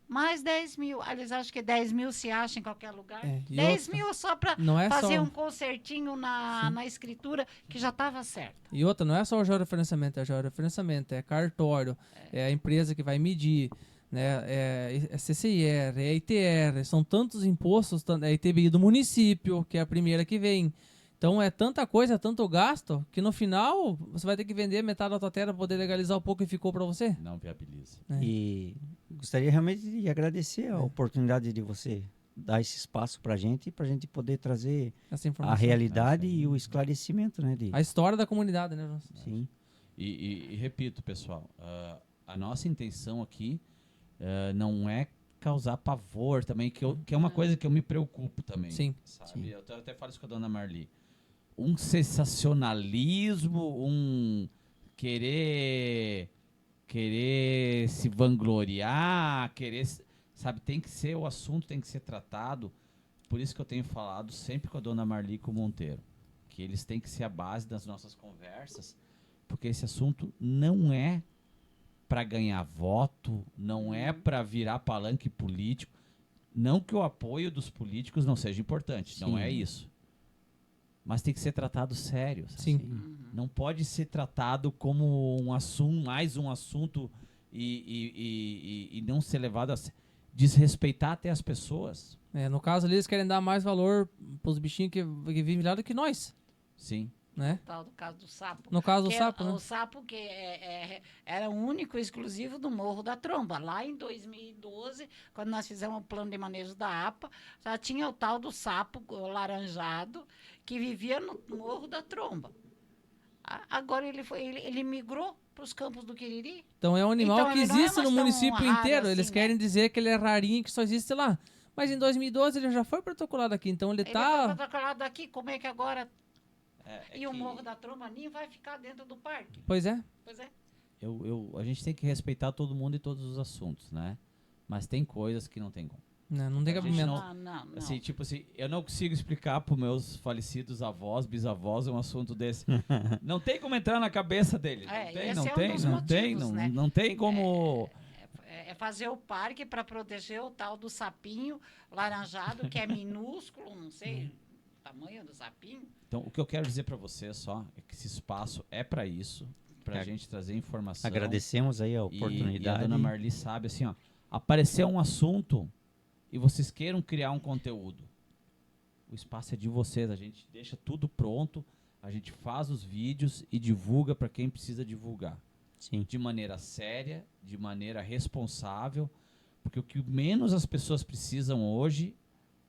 Mais 10 mil. Eles acham que 10 mil se acha em qualquer lugar. E 10 outra, mil só para não é fazer só... um concertinho na escritura que já estava certo. E outra, não é só o georreferenciamento, é georreferenciamento, é cartório, é a empresa que vai medir, né? É CCIR, é ITR, são tantos impostos, é ITBI do município, que é a primeira que vem. Então é tanta coisa, tanto gasto, que no final você vai ter que vender metade da tua terra para poder legalizar o pouco que ficou para você. Não viabiliza. E gostaria realmente de agradecer a oportunidade de você dar esse espaço para a gente poder trazer Essa a informação. realidade e o esclarecimento, né? A história da comunidade, né, Jonas? Sim. E repito, pessoal, a nossa intenção aqui não é causar pavor também, que é uma coisa que eu me preocupo também. Sim. Sabe? Sim. Eu até falo isso com a dona Marli. Um sensacionalismo, um querer se vangloriar, sabe, tem que ser, o assunto tem que ser tratado. Por isso que eu tenho falado sempre com a dona Marli e com o Monteiro, que eles têm que ser a base das nossas conversas, porque esse assunto não é para ganhar voto, não é para virar palanque político. Não que o apoio dos políticos não seja importante, não Sim. é isso. Mas tem que ser tratado sério. Sabe? Sim. Não pode ser tratado como um assunto, mais um assunto e não ser levado a desrespeitar até as pessoas. No caso ali, eles querem dar mais valor pros bichinhos que vivem lá do que nós, Sim. né? Tal do caso do sapo. No caso do Que sapo, né? O sapo que era o único e exclusivo do Morro da Tromba. Lá em 2012, quando nós fizemos o plano de manejo da APA, já tinha o tal do sapo laranjado que vivia no Morro da Tromba. Agora ele migrou para os campos do Quiriri. Então é um animal Então, que ele não é existe mais no tão município raro inteiro. assim, Eles né? querem dizer que ele é rarinho, que só existe lá. Mas em 2012 ele já foi protocolado aqui, então ele Ele tá... foi protocolado aqui, como é que agora... É E o que Morro da Tromba nem vai ficar dentro do parque. Pois é. Pois é. A gente tem que respeitar todo mundo e todos os assuntos, né? Mas tem coisas que não tem como. Não tem A gente cabimento. Não. Assim, tipo assim, eu não consigo explicar para meus falecidos avós, bisavós um assunto desse. Não tem como entrar na cabeça deles. Esse Não é um tem, dos não tem, motivos, não, né? não tem como. É fazer o parque para proteger o tal do sapinho laranjado, que é minúsculo, não sei o tamanho do sapinho. Então, o que eu quero dizer para você só é que esse espaço é para isso, para a gente trazer informação. Agradecemos aí a E a oportunidade. dona Marli sabe, assim, ó, apareceu um assunto, e vocês queiram criar um conteúdo, o espaço é de vocês. A gente deixa tudo pronto, a gente faz os vídeos e divulga para quem precisa divulgar. Sim. De maneira séria, de maneira responsável, porque o que menos as pessoas precisam hoje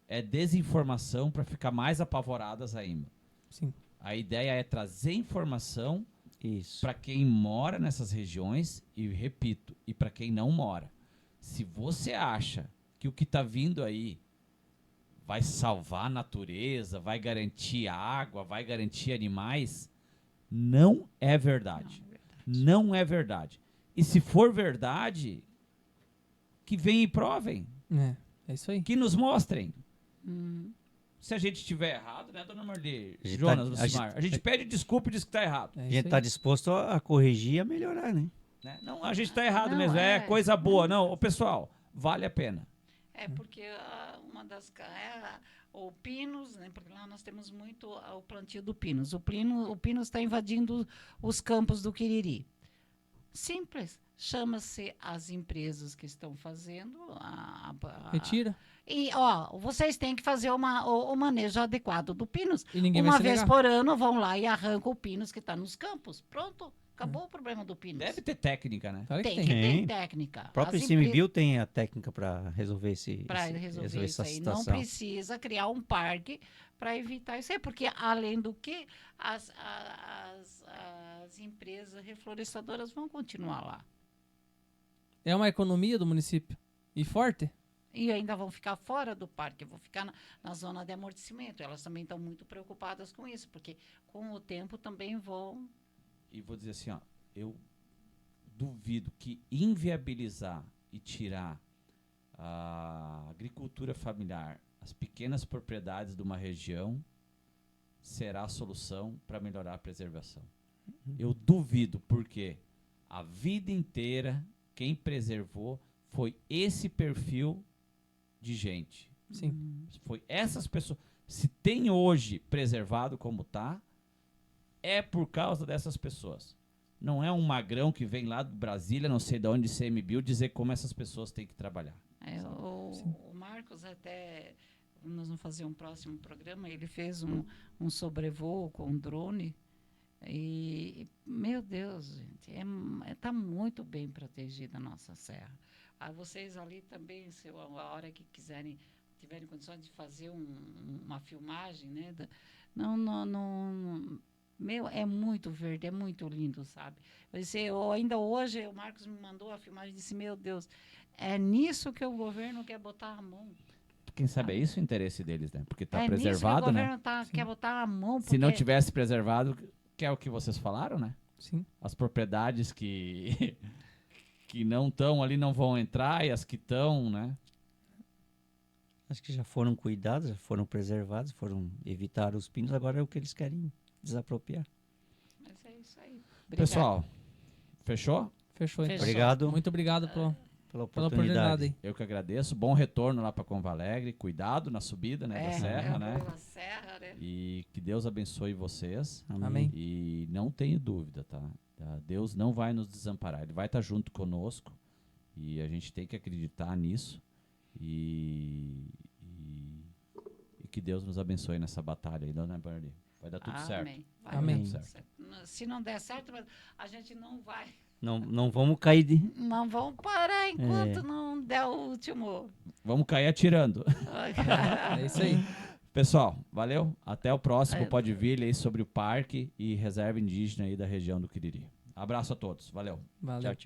é desinformação para ficar mais apavoradas ainda. Sim. A ideia é trazer informação Isso. para quem mora nessas regiões e, repito, e para quem não mora. Se você acha que o que está vindo aí vai salvar a natureza, vai garantir água, vai garantir animais, não é verdade. Não é verdade. E se for verdade, que venham e provem, É isso aí. que nos mostrem. Hum. Se a gente estiver errado, né, dona Marli? A gente Jonas, tá- a Lucimar, a gente pede desculpa e diz que está errado. É A isso gente aí. está disposto a corrigir e a melhorar, né? Né? Não, a gente está errado Não, mesmo, é é. coisa boa. Não, ô, pessoal, vale a pena. É porque uma das o pinus, né? Porque lá nós temos muito o plantio do pinus. O pinus está invadindo os campos do Quiriri. Simples. Chama-se as empresas que estão fazendo Retira. E, ó, vocês têm que fazer o manejo adequado do pinus. E ninguém Uma vai se vez negar. por ano vão lá e arrancam o pinus que está nos campos. Pronto. Acabou o problema do pinus. Deve ter técnica, né? Claro que Tem tem. que ter Tem. técnica. O próprio As ICMBio tem a técnica para resolver para resolver isso essa aí. Não situação. precisa criar um parque para evitar isso aí, porque além do que as empresas reflorestadoras vão continuar lá. É uma economia do município. E forte. E ainda vão ficar fora do parque, vão ficar na zona de amortecimento. Elas também estão muito preocupadas com isso, porque com o tempo também vão. E vou dizer assim, ó, eu duvido que inviabilizar e tirar a agricultura familiar, as pequenas propriedades de uma região, será a solução para melhorar a preservação. Eu duvido, porque a vida inteira quem preservou foi esse perfil de gente. Sim. Foi essas pessoas. Se tem hoje preservado como tá, é por causa dessas pessoas. Não é um magrão que vem lá de Brasília, não sei de onde, ICMBio, dizer como essas pessoas têm que trabalhar. O Marcos até, nós vamos fazer um próximo programa, ele fez um sobrevoo com drone e, meu Deus, gente, tá muito bem protegida a nossa serra. Vocês ali também, a hora que quiserem, tiverem condições de fazer uma filmagem, né? Meu, é muito verde, é muito lindo, sabe? Ainda hoje, o Marcos me mandou a filmagem e disse, meu Deus, é nisso que o governo quer botar a mão. Quem sabe é isso o interesse deles, né? Porque está É nisso que preservado, o né? governo quer botar a mão. Se não porque- tivesse preservado, que é o que vocês falaram, né? Sim. As propriedades que que não estão ali não vão entrar e as que estão, né? Acho que já foram cuidados, já foram preservados, foram evitar os pinos, agora é o que eles querem desapropriar. Mas é isso aí. Obrigada. Pessoal, fechou? Fechou, então. Fechou. Obrigado Muito obrigado pela pela oportunidade. oportunidade aí. Eu que agradeço. Bom retorno lá para Conva Alegre. Cuidado na subida, né, da serra, né? pela serra, né? E que Deus abençoe vocês. Amém. E não tenho dúvida, tá? Deus não vai nos desamparar. Ele vai estar junto conosco. E a gente tem que acreditar nisso. E que Deus nos abençoe nessa batalha aí, dona Barney. Vai dar tudo certo. Amém. Vai Amém. dar tudo certo. Se não der certo, a gente não vai. Não vamos cair de... Não vamos parar enquanto não der o último. Vamos cair atirando. É isso aí. Pessoal, valeu. Até o próximo É. Pode Vir aí sobre o parque e reserva indígena aí da região do Quiriri. Abraço a todos. Valeu. Valeu. Tchau, tchau.